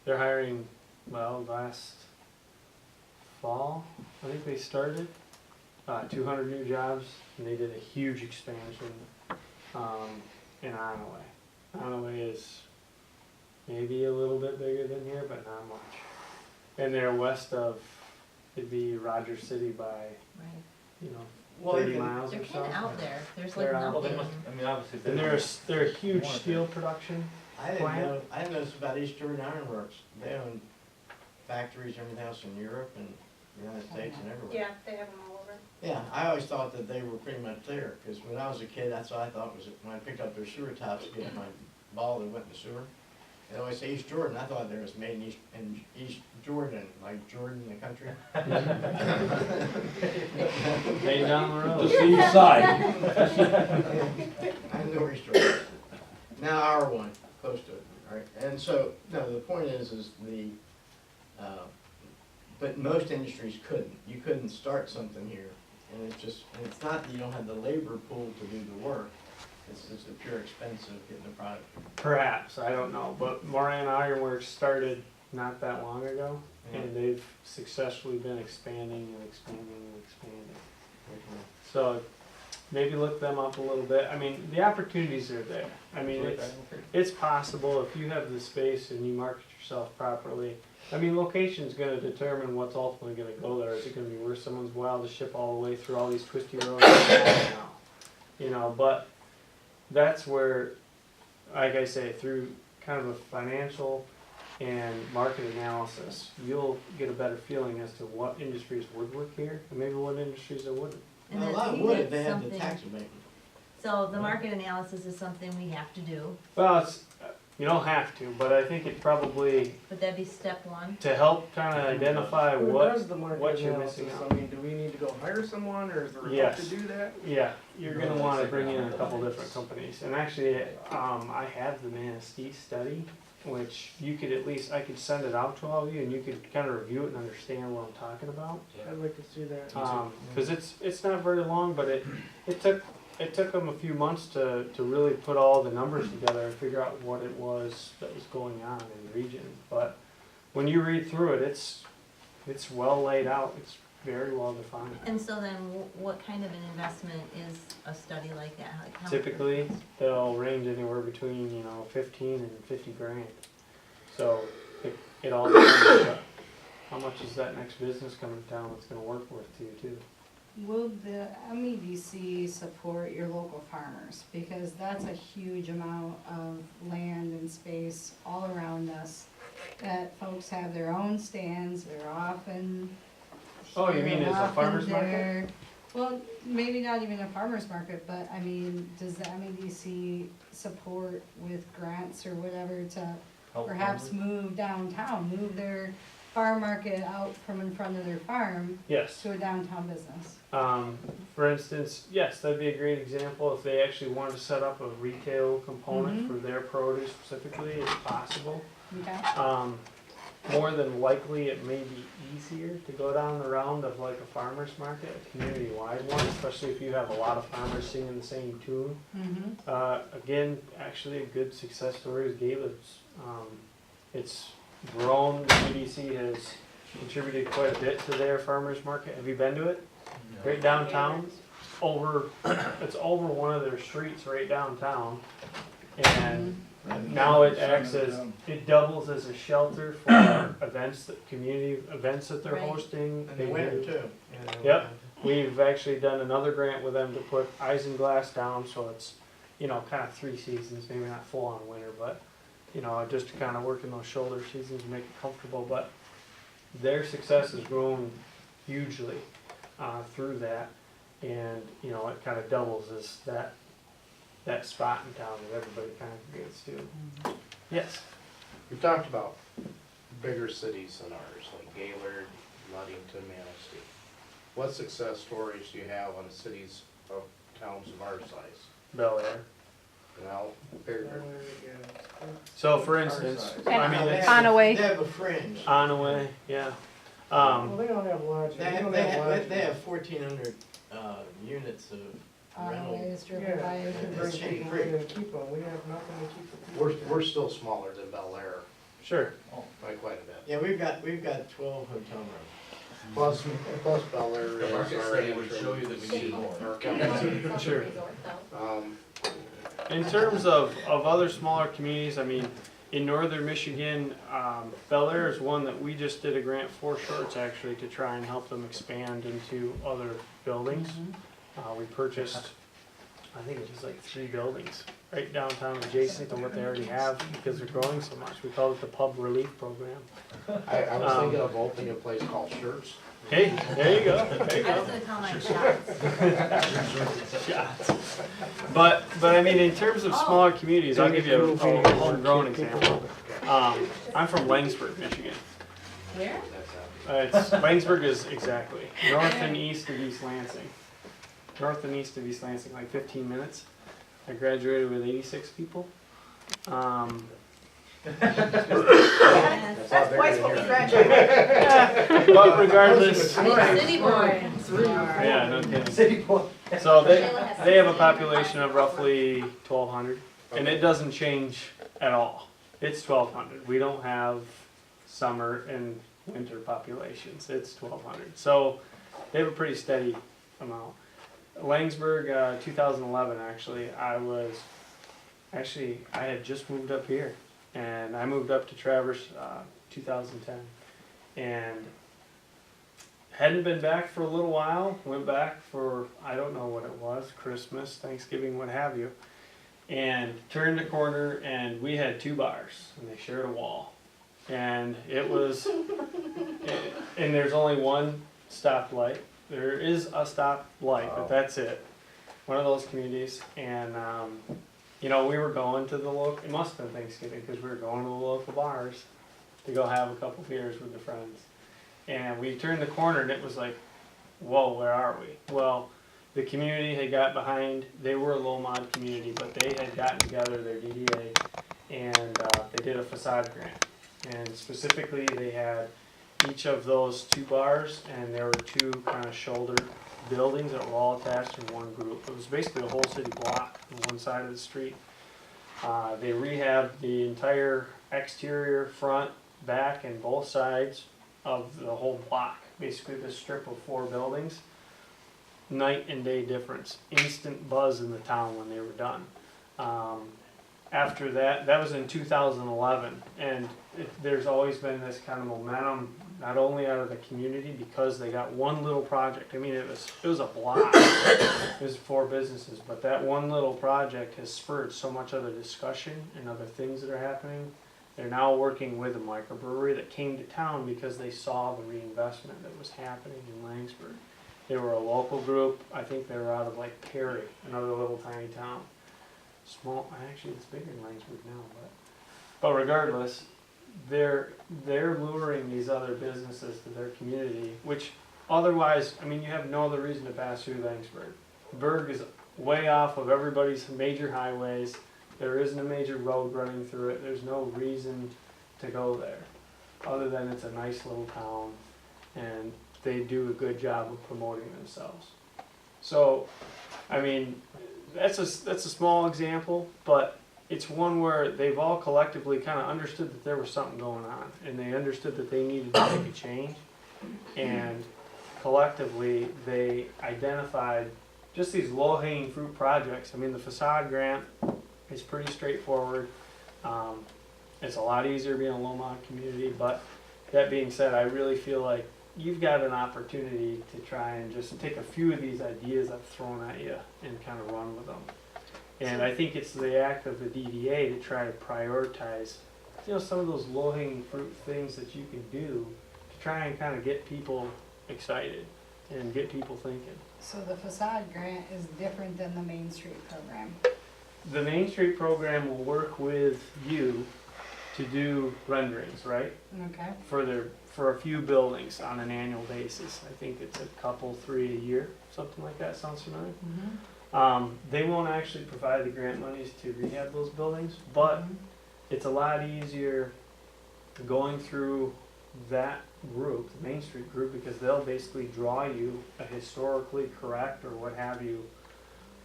they're hiring, well, last fall, I think they started, 200 new jobs, and they did a huge expansion, in Onaway. Onaway is maybe a little bit bigger than here, but not much. And they're west of, it'd be Rogers City by, Right. you know, Well, 30 even- miles They're or so. kinda out there, there's like They're out Well, they nothing. must, I mean, obviously. And they're a huge steel production. I didn't plant. know, I didn't know this about East Jordan Iron Works. They own factories, everything else in Europe and the United States and everywhere. Yeah, they have them all over. Yeah, I always thought that they were pretty much there, because when I was a kid, that's what I thought was, when I picked up their sewer tops, to get my ball that went in the sewer. They always say East Jordan, I thought there was made in East Jordan, like Jordan, the country. Made down the road. Just the east side. I know where East Jordan is. Now our one, close to it, right? And so, no, the point is the, but most industries couldn't. You couldn't start something here. And it's just, and it's not that you don't have the labor pool to do the work. It's just the pure expense of getting the product. Perhaps, I don't know, but Moran Ironworks started not that long ago, and they've successfully been expanding and expanding and expanding. So maybe look them up a little bit. I mean, the opportunities are there. I mean, it's possible if you have the space and you market yourself properly. I mean, location's gonna determine what's ultimately gonna go there. Is it gonna be worth someone's while to ship all the way through all these twisty roads? I don't know. You know, but that's where, like I say, through kind of a financial and market analysis, you'll get a better feeling as to what industries would work here, and maybe what industries that wouldn't. And A then lot see, would if that's they had the something- tax abatement. So the market analysis is something we have to do, Well, it's, you don't have to, but I think it probably, but that'd be step one. to help kind of identify Who what, does the market what you're analysis? missing I out. mean, do we need to go hire someone, or is there a help Yes. to do that? Yeah, you're gonna wanna bring in a couple different companies, and actually, I have the Manistee study, which you could at least, I could send it out to all of you, and you could kind of review it and understand what I'm talking about. I'd like to see that. Cause it's not very long, but it took them a few months to really put all the numbers together and figure out what it was that was going on in the region. But when you read through it, it's well laid out, it's very well defined. And so then what kind of an investment is a study like that? How- Typically, they'll range anywhere between, 15 and 50 grand. So it all depends on how much is that next business coming to town that's gonna work worth to you too. Will the MEDC support your local farmers? Because that's a huge amount of land and space all around us, that folks have their own stands, they're often. Oh, you mean they're as a often farmer's market? there. Well, maybe not even a farmer's market, but I mean, does the MEDC support with grants or whatever to perhaps move downtown, move their farm market out from in front of their farm Yes. to a downtown business? For instance, yes, that'd be a great example. If they actually wanted to set up a retail component Mhm. for their produce specifically, it's possible. Okay, More than likely, it may be easier to go down the round of like a farmer's market, a community-wide one, especially if you have a lot of farmers singing the same tune. Again, actually, a good success story is Galen's. It's grown. The EDC has contributed quite a bit to their farmers market. Have you been to it? Right downtown. It's over one of their streets right downtown, and now it acts as, it doubles as a shelter for events, community events that they're Right. hosting. And the winter do- too. Yep. We've actually done another grant with them to put isinglass down, so it's, kind of 3 seasons, maybe not full on winter, but, just to kind of work in those shoulder seasons and make it comfortable, but their success has grown hugely, through that, and, it kind of doubles as that spot in town that everybody congregates to. Yes? We talked about bigger cities than ours, like Gaylord, Ludington, Manistee. What success stories do you have on cities of towns of our size? Bel Air. Well, bigger. So for instance, I mean, They it's have- Onaway. They have a fringe. Onaway, yeah. Well, they don't have large, They they have, don't they have large. have, they have 1,400, units of always driven Yeah, by. they can bring people in and keep them, we have nothing to keep them. We're still smaller than Bel Air Sure. by quite a bit. Yeah, we've got 12 hotel rooms. Plus Bel Air The is market our study would entrance. show you that we needed more. Our company. Sure. Um, In terms of other smaller communities, I mean, in northern Michigan, Bel Air is one that we just did a grant for shorts actually to try and help them expand into other buildings. We purchased, I think it was like 3 buildings right downtown adjacent to what they already have because they're growing so much. We call it the Pub Relief Program. I was thinking of opening a place called Shirts. Hey, there you go, there you I go. was gonna tell my shots. Shots. But I mean, in terms of smaller communities, I'll give you a homegrown example. I'm from Langsburg, Michigan. Where? Langsburg is exactly north and east of East Lansing. North and east of East Lansing, like 15 minutes. I graduated with 86 people. That's twice what we graduated. But regardless, City boy. yeah, no kidding. City boy. So they have a population of roughly 1,200, and it doesn't change at all. It's 1,200. We don't have summer and winter populations. It's 1,200. So they have a pretty steady amount. Langsburg, 2011 actually, I had just moved up here, and I moved up to Traverse 2010, and hadn't been back for a little while. Went back for, I don't know what it was, Christmas, Thanksgiving, what have you, and turned the corner, and we had 2 bars, and they shared a wall, and it was, and there's only one stoplight. There is a stoplight, but that's it. One of those communities, and you know, we were going to the local, it must have been Thanksgiving, because we were going to the local bars to go have a couple beers with the friends. And we turned the corner and it was like, whoa, where are we? Well, the community had got behind, they were a low mod community, but they had gotten together their DDA and they did a facade grant. And specifically they had each of those 2 bars, and there were 2 kind of shoulder buildings that were all attached in one group. It was basically a whole city block on one side of the street. They rehabbed the entire exterior, front, back, and both sides of the whole block. Basically this strip of 4 buildings. Night and day difference. Instant buzz in the town when they were done. After that was in 2011, and there's always been this kind of momentum, not only out of the community because they got one little project. I mean, it was a block. It was 4 businesses, but that one little project has spurred so much other discussion and other things that are happening. They're now working with a microbrewery that came to town because they saw the reinvestment that was happening in Langsburg. They were a local group. I think they were out of like Perry, another little tiny town. Small, actually it's bigger than Langsburg now, but regardless, they're luring these other businesses to their community, which otherwise, I mean, you have no other reason to pass through Langsburg. Berg is way off of everybody's major highways. There isn't a major road running through it. There's no reason to go there, other than it's a nice little town, and they do a good job of promoting themselves. So, I mean, that's a small example, but it's one where they've all collectively kind of understood that there was something going on, and they understood that they needed to make a change, and collectively they identified just these low-hanging fruit projects. I mean, the facade grant is pretty straightforward. It's a lot easier being a low mod community, but that being said, I really feel like you've got an opportunity to try and just take a few of these ideas I've thrown at you and kind of run with them. And I think it's the act of the DDA to try to prioritize, you know, some of those low-hanging fruit things that you can do to try and kind of get people excited and get people thinking. So the facade grant is different than the Main Street program. The Main Street program will work with you to do renderings, right? Okay. For a few buildings on an annual basis. I think it's a couple, 3 a year, something like that. Sounds familiar? They won't actually provide the grant monies to rehab those buildings, but it's a lot easier going through that group, the Main Street group, because they'll basically draw you a historically correct or what have you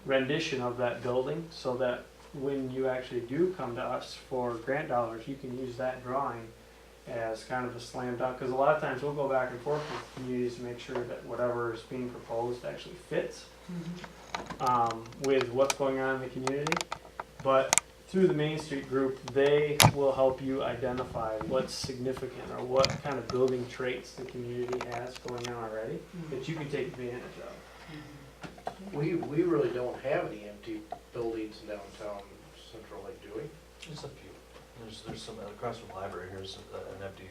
rendition of that building, so that when you actually do come to us for grant dollars, you can use that drawing as kind of a slam dunk, because a lot of times we'll go back and forth with communities to make sure that whatever is being proposed actually fits with what's going on in the community. But through the Main Street group, they will help you identify what's significant or what kind of building traits the community has going on already that you can take advantage of. We really don't have any empty buildings in downtown Central Lake, do we? There's a few. There's some, across from the library, here's an empty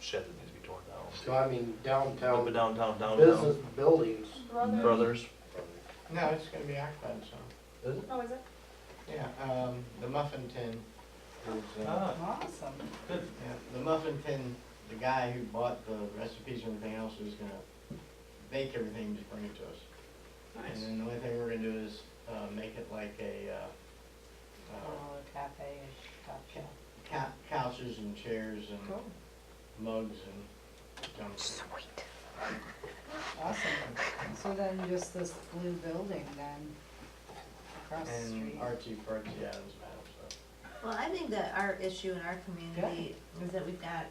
shed that needs to be torn down. So I mean, downtown, But downtown. business buildings. Brothers. No, it's gonna be occupied, so. Is it? Oh, is it? Yeah, the muffin tin is, Awesome. yeah, the muffin tin, the guy who bought the recipes and everything else is gonna bake everything and just bring it to us. And then the only thing we're gonna do is, make it like a, Cafe, couches and chairs and mugs and junk. Sweet. Awesome. So then just this blue building then, across the street. And artsy fartsy items, so. Well, I think that our issue in our community is that we've got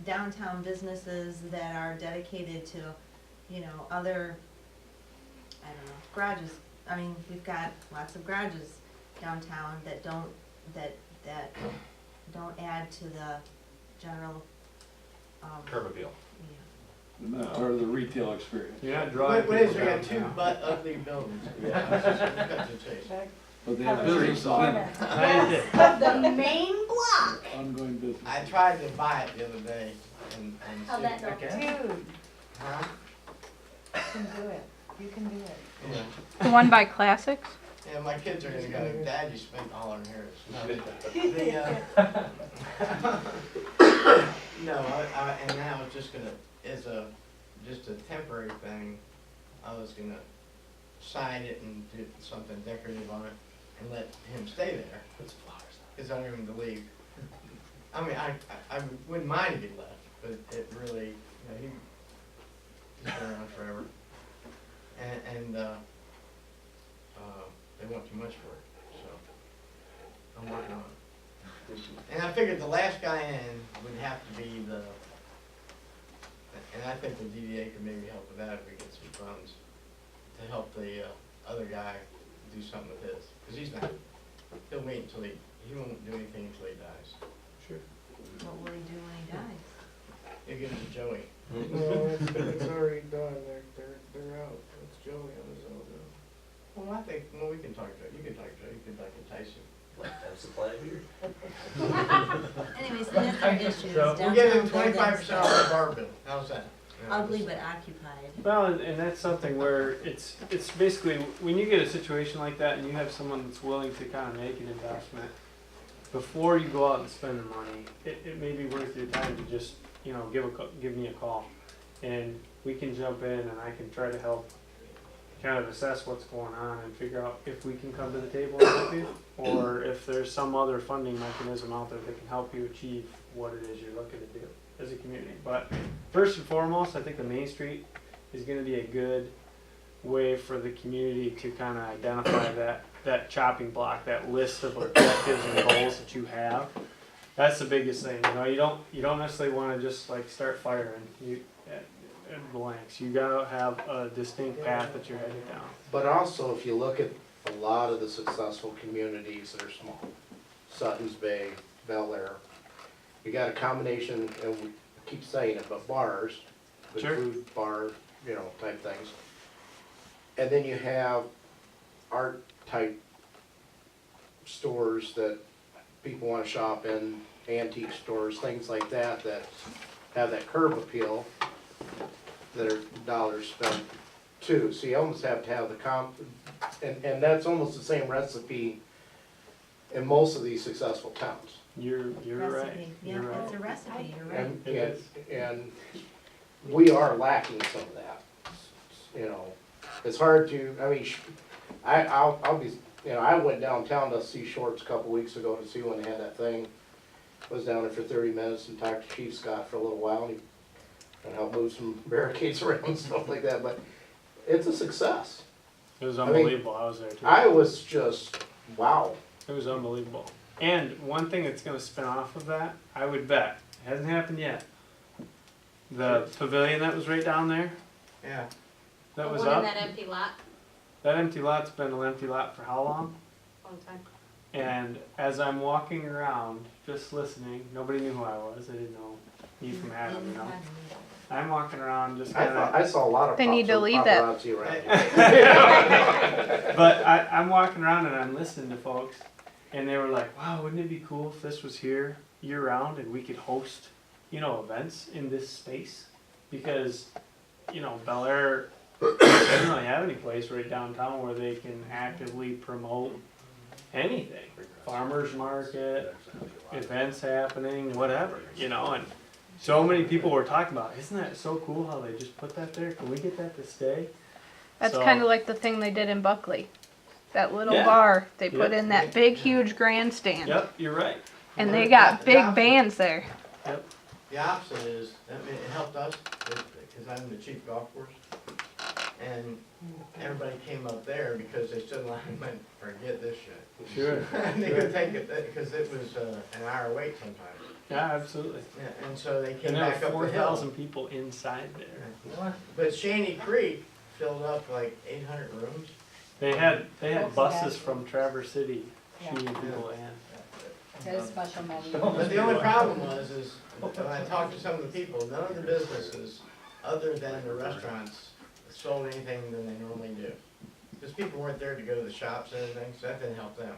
downtown businesses that are dedicated to, you know, other, I don't know, garages. I mean, we've got lots of garages downtown that don't add to the general, Curb appeal. yeah. Not part of the retail experience. You're not drawing What is, people we got two downtown. butt ugly buildings. Cut to the chase. But they have business Of the main block. ongoing business. I tried to buy it the other day and. How'd that go? Dude, Huh? you can do it. You can do it. Yeah. The one by Classics? Yeah, my kids are gonna go, Dad, you spent all our inheritance. No, and now it's just gonna, just a temporary thing, I was gonna sign it and do something decorative on it and let him stay there. Put some flowers on Cause I don't even believe, I mean, I wouldn't mind if he left, but it really, you know, he's been around forever. And they want too much for it, so I'm working on it. And I figured the last guy in would have to be and I think the DDA could maybe help with that if we get some funds to help the other guy do something with his, cause he'll wait until he won't do anything until he dies. Sure. What will he do when he dies? He'll give it to Joey. No, it's already done, they're out, it's Joey on his own now. Well, I think, we can talk to, you can talk to, you could like entice him. Have supply of beer. Anyways, that's our issue, is We'll downtown give him buildings 25% that off the bar bill, how's that? You know, ugly just- but occupied. Well, and that's something where it's basically, when you get a situation like that and you have someone that's willing to kind of make an investment, before you go out and spend the money, it may be worth your time to just, you know, give me a call. And we can jump in and I can try to help kind of assess what's going on and figure out if we can come to the table and help you, or if there's some other funding mechanism out there that can help you achieve what it is you're looking to do as a community. But first and foremost, I think the Main Street is gonna be a good way for the community to kind of identify that chopping block, that list of objectives and goals that you have. That's the biggest thing, you know, you don't necessarily wanna just like start firing at blanks. You gotta have a distinct path that you're headed down. But also, if you look at a lot of the successful communities that are small, Sutton's Bay, Bel Air, you got a combination, and we keep saying it, but bars, good Sure. food, bar, you know, type things. And then you have art type stores that people wanna shop in, antique stores, things like that, that have that curb appeal, that are dollars spent too. So you almost have to have the and that's almost the same recipe in most of these successful towns. You're right. Recipe, yeah, You're right. it's a recipe, you're right. And we are lacking some of that. You know, it's hard to, I mean, I'll be, you know, I went downtown to see Shorts a couple weeks ago to see when they had that thing. Was down there for 30 minutes and talked to Chief Scott for a little while, and helped move some barricades around and stuff like that, but it's a success. It was mean, unbelievable, I was there too. I was just, wow. It was unbelievable. And one thing that's gonna spin off of that, I would bet, it hasn't happened yet. The pavilion that was right down there, Yeah. that The was one in up, that empty lot, that empty lot's been an empty lot for how long? long time. And as I'm walking around, just listening, nobody knew who I was, they didn't know me from Adam, you know? I'm walking around just kinda, I saw a lot of They need to leave that. paparazzi around here. but I'm walking around and I'm listening to folks, and they were like, wow, wouldn't it be cool if this was here year round and we could host, you know, events in this space? Because, you know, Bel Air doesn't really have any place right downtown where they can actively promote anything. Farmers market, events happening, whatever, you know, and so many people were talking about, isn't that so cool how they just put that there? Can we get that to stay? That's So- kind of like the thing they did in Buckley. That little Yeah. bar, they put Yep. in that big, huge grandstand. Yep, you're right. And they got big bands there. Yep. The opposite is, I mean, it helped us, because I'm the chief golf course. And everybody came up there because they stood in line and went, forget this shit. Sure. And they could take it, because it was an hour wait sometimes. Yeah, absolutely. Yeah, and so they came And there back were up the 4,000 hill. people inside there. But Shaney Creek filled up like 800 rooms. They had Folks buses had- from Traverse City Yeah. shooting people in. There's special menu. But the only problem was, is when I talked to some of the people, none of the businesses, other than the restaurants, sold anything than they normally do. Because people weren't there to go to the shops and everything, so that didn't help them.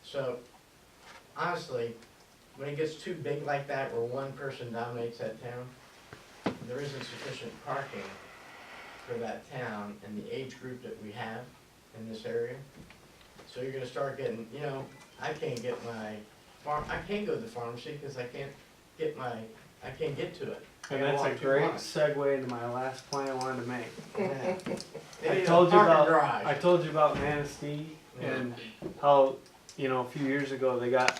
So, honestly, when it gets too big like that, where one person dominates that town, there isn't sufficient parking for that town and the age group that we have in this area. So you're gonna start getting, you know, I can't get my I can't go to the pharmacy because I can't get to it. I And gotta that's a walk 2 great blocks. segue into my last point I wanted to make. Yeah. They I need a told you parking about garage. I told you about Manistee and how, you know, a few years ago they got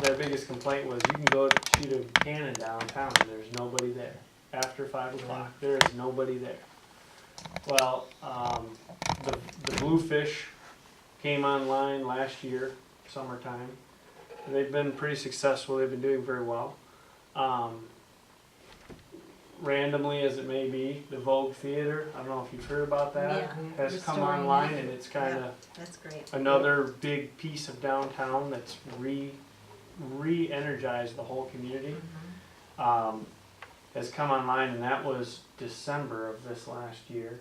their biggest complaint was you can go shoot a cannon downtown and there's nobody there. After 5 o'clock, there is nobody there. Well, the Bluefish came online last year, summertime. They've been pretty successful. They've been doing very well. Randomly as it may be, the Vogue Theater, I don't know if you've heard about that, Yeah, has come restoring online it. and it's kind of Yeah, that's great. another big piece of downtown that's re-energized the whole community. Has come online, and that was December of this last year.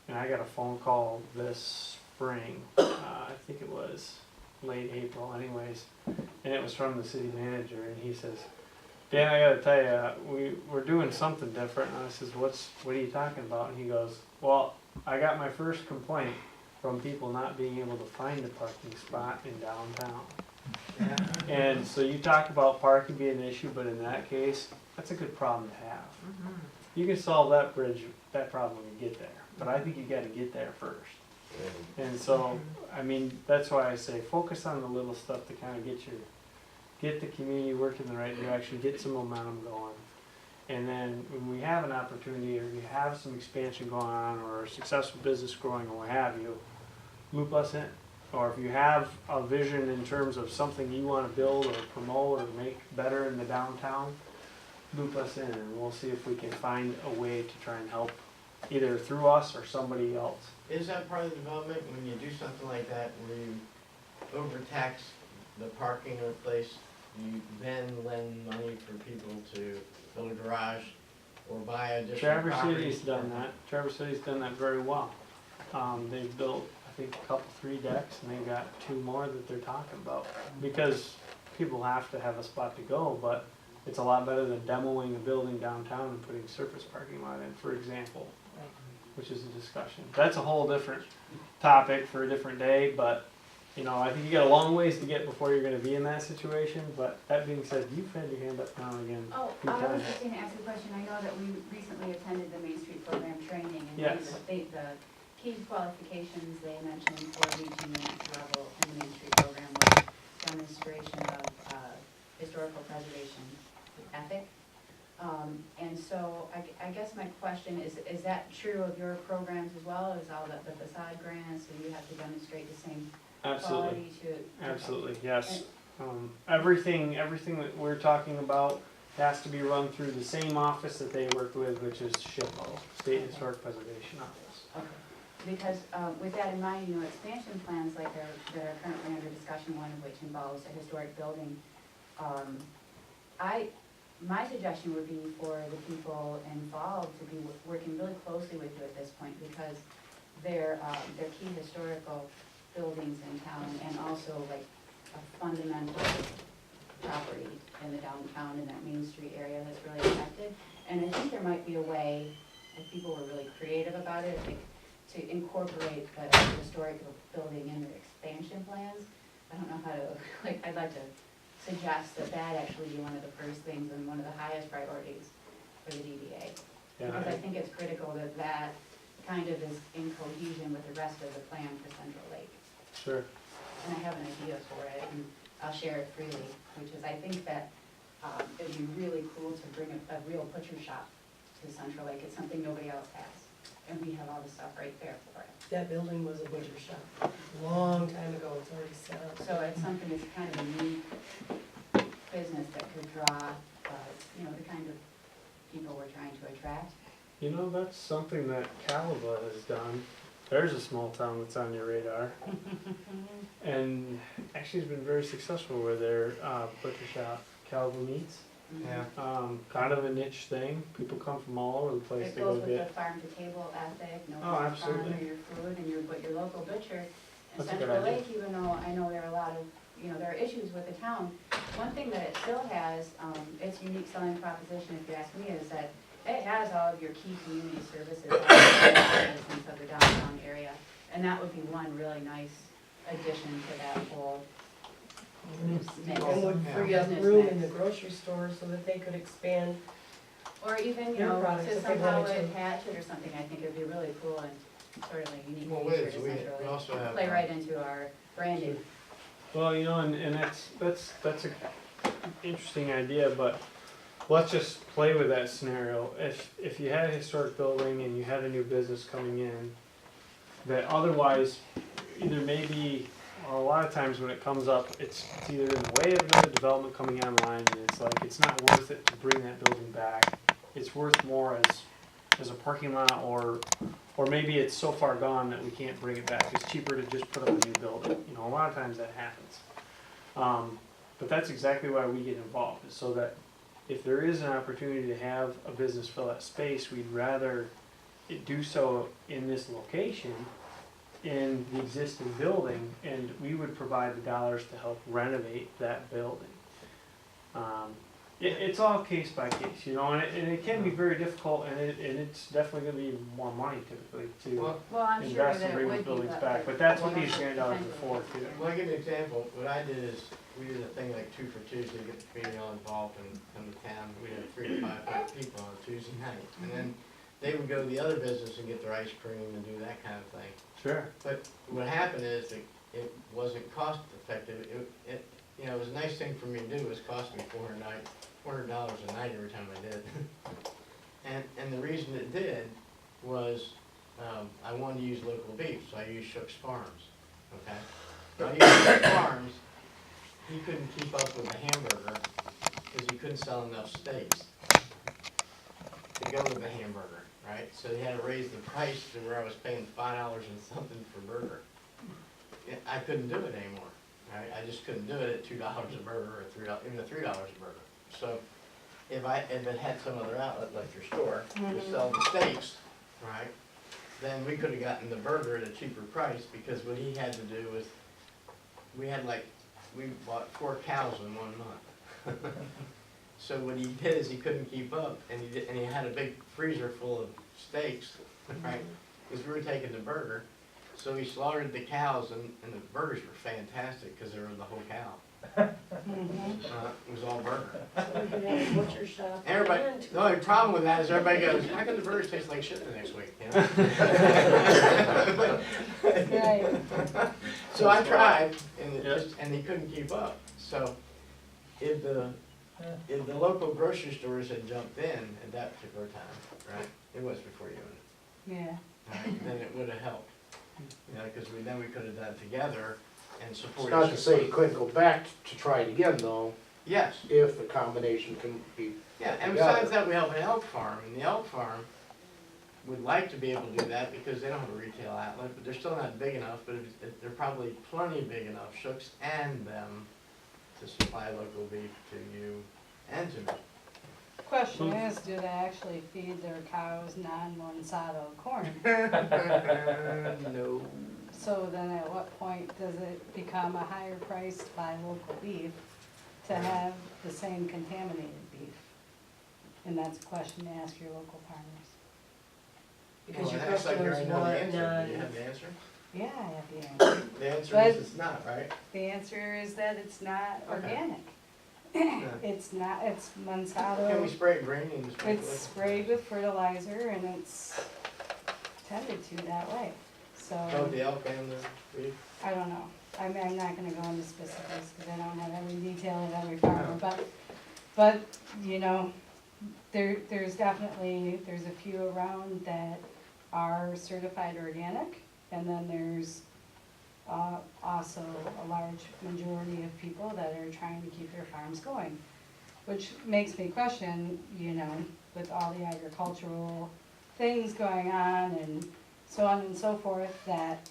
And I got a phone call this spring, I think it was late April anyways, and it was from the city manager, and he says, Dan, I gotta tell you, we're doing something different. And I says, what are you talking about? And he goes, well, I got my first complaint from people not being able to find a parking spot in downtown. Yeah. And so you talk about parking being an issue, but in that case, that's a good problem to have. You can solve that problem when you get there, but I think you gotta get there first. And so, I mean, that's why I say focus on the little stuff to kind of get the community working in the right direction, get some momentum going. And then when we have an opportunity or you have some expansion going on or a successful business growing or what have you, loop us in. Or if you have a vision in terms of something you want to build or promote or make better in the downtown, loop us in and we'll see if we can find a way to try and help either through us or somebody else. Is that part of the development, when you do something like that, where you overtax the parking of a place, you then lend money for people to build a garage or buy additional Traverse property? City's done that. Traverse City's done that very well. They've built, I think, 3 decks, and they've got 2 more that they're talking about. Because people have to have a spot to go, but it's a lot better than demoing a building downtown and putting surface parking lot in, for example, which is a discussion. That's a whole different topic for a different day, but you know, I think you got a long ways to get before you're going to be in that situation. But that being said, you've had your hand up now and again. Oh, a few I was times. just gonna ask a question. I know that we recently attended the Main Street Program training, and Yes. the key qualifications they mentioned for reaching the next level in the Main Street Program was demonstration of historical preservation ethic, And so I guess my question is that true of your programs as well? Is all the facade grants, and you have to demonstrate the same Absolutely, quality to? absolutely, yes. Everything that we're talking about has to be run through the same office that they work with, which is SHPO, State Historic Preservation Office. Okay. Because with that in mind, expansion plans like that are currently under discussion, one of which involves a historic building, my suggestion would be for the people involved to be working really closely with you at this point, because they're key historical buildings in town, and also like a fundamental property in the downtown, in that Main Street area that's really affected. And I think there might be a way, if people were really creative about it, like, to incorporate the historic building in their expansion plans. I don't know how to, I'd like to suggest that actually be one of the first things and one of the highest priorities for the DDA. Yeah, Because I think it's critical that kind of is in cohesion with the rest of the plan for Central Lake. Sure. And I have an idea for it, and I'll share it freely, which is I think that it'd be really cool to bring a real butcher shop to Central Lake. It's something nobody else has, and we have all the stuff right there for it. That building was a butcher shop, long time ago, it's already set up. So it's something that's kind of a neat business that could draw, the kind of people we're trying to attract. That's something that Calva has done. There's a small town that's on your radar. And actually it's been very successful with their butcher shop, Calva Meats. Yeah. Kind of a niche thing. People come from all over the place It to go goes with get. the farm to table ethic, no Oh, farm absolutely. or your food, and your local butcher. In That's a good Central idea. Lake, even though I know there are a lot of, there are issues with the town, one thing that it still has, its unique selling proposition, if you ask me, is that it has all of your key community services all in the citizens of the downtown area. And that would be one really nice addition to that whole mix. And would free up Business room mix. in the grocery store so that they could expand. Or even, Their products to if they somehow wanted to. attach it or something, I think it'd be really cool and sort of a unique Well, feature Wiess, to we Central Lake. also have. Play right into our branding. Well, and that's an interesting idea, but let's just play with that scenario. If you had a historic building and you had a new business coming in, that otherwise either maybe, a lot of times when it comes up, it's either in the way of another development coming online, and it's like it's not worth it to bring that building back. It's worth more as a parking lot, or maybe it's so far gone that we can't bring it back. It's cheaper to just put up a new building. A lot of times that happens. But that's exactly why we get involved, is so that if there is an opportunity to have a business fill that space, we'd rather it do so in this location, in the existing building, and we would provide the dollars to help renovate that building. It's all case by case, and it can be very difficult, and it's definitely going to be more money typically to Well, I'm sure invest that and it bring would those be, buildings but- back. But that's what but these grant dollars are for too. Well, I'll give you an example. What I did is, we did a thing like 2 for Tuesday, get the community all involved and come to town. We had 3 to 500 people on a Tuesday night. And then they would go to the other business and get their ice cream and do that kind of thing. Sure. But what happened is that it wasn't cost effective. It was a nice thing for me to do. It was costing me $400 a night every time I did. And the reason it did was I wanted to use local beef, so I used Shook's Farms. Okay. Now, I used Shook's Farms. He couldn't keep up with the hamburger because he couldn't sell enough steaks to go with the hamburger, right? So he had to raise the price to where I was paying $5 and something for burger. I couldn't do it anymore, right? I just couldn't do it at $2 a burger or $3, even at $3 a burger. So if it had some other outlet like your store to sell the steaks, right, then we could have gotten the burger at a cheaper price, because what he had to do was, we bought 4 cows in 1 month. So what he did is he couldn't keep up, and he had a big freezer full of steaks, right? Because we were taking the burger. So he slaughtered the cows, and the burgers were fantastic because they were the whole cow. It was all burger. So we could have a butcher shop. Everybody, the only problem with that is everybody goes, how can the burgers taste like shit the next week? Right. So I tried, and he couldn't keep up. So if the if the local grocery stores had jumped in at that particular time, right, it was before you owned Yeah. it, right, then it would have helped. You know, cause then we could have done it together and It's supported. not to say you couldn't go back to try it again though, Yes, if the combination can be yeah, and together. besides that, we have an elk farm, and the elk farm would like to be able to do that because they don't have a retail outlet, but they're still not big enough, but they're probably plenty big enough, Shooks and them, to supply local beef to you and to me. Question is, do they actually feed their cows non-Monsanto corn? No. So then at what point does it become a higher price to buy local beef to have the same contaminated beef? And that's a question to ask your local farmers. Because your Well, that's like customers you already want know the answer. Do you have the answer? Yeah, I have the answer. The answer But- is it's not, right? The answer is that it's not Okay. organic. Yeah. It's not, it's Can we Monsanto, spray it green and spray it's sprayed with fertilizer and it's tended to that way. So, Both the elk and the beef? I don't know. I mean, I'm not gonna go into specifics because I don't have every detail of every farmer, but, you know, there's definitely, there's a few around that are certified organic, and then there's also a large majority of people that are trying to keep their farms going, which makes me question, you know, with all the agricultural things going on and so on and so forth, that,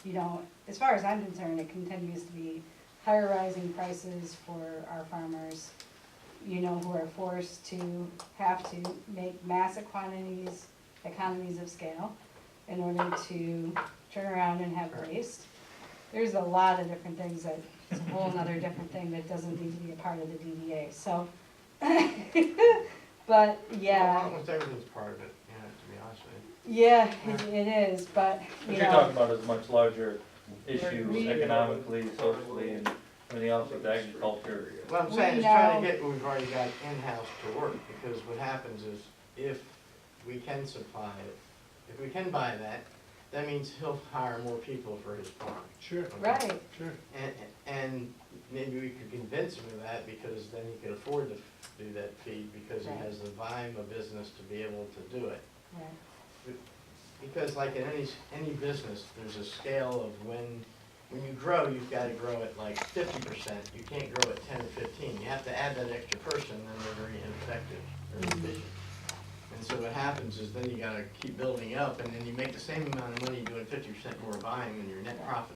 you know, as far as I'm concerned, it continues to be higher rising prices for our farmers, you know, who are forced to have to make massive quantities, economies of scale, in order to turn around and have waste. There's a lot of different things that, it's a whole nother different thing that doesn't need to be a part of the DDA, so. But, yeah, Well, almost everything's part of it, yeah, to be honest with yeah, it is, but, But you you're know, talking about as much larger issues We- economically, socially, and everything else with agriculture. you. What I'm We saying is trying know- to get what we've already got in-house to work, because what happens is, if we can supply it, if we can buy that means he'll hire more people for his farm. Sure. right, Sure. And maybe we could convince him of that, because then he could afford to do that feed, because he Right. has the volume of business to be able to do it. right, Because like in any business, there's a scale of when you grow, you've gotta grow at like 50%, you can't grow at 10 or 15. You have to add that extra person, then they're very ineffective, or inefficient. And so what happens is then you gotta keep building up, and then you make the same amount of money doing 50% more volume, and your net profit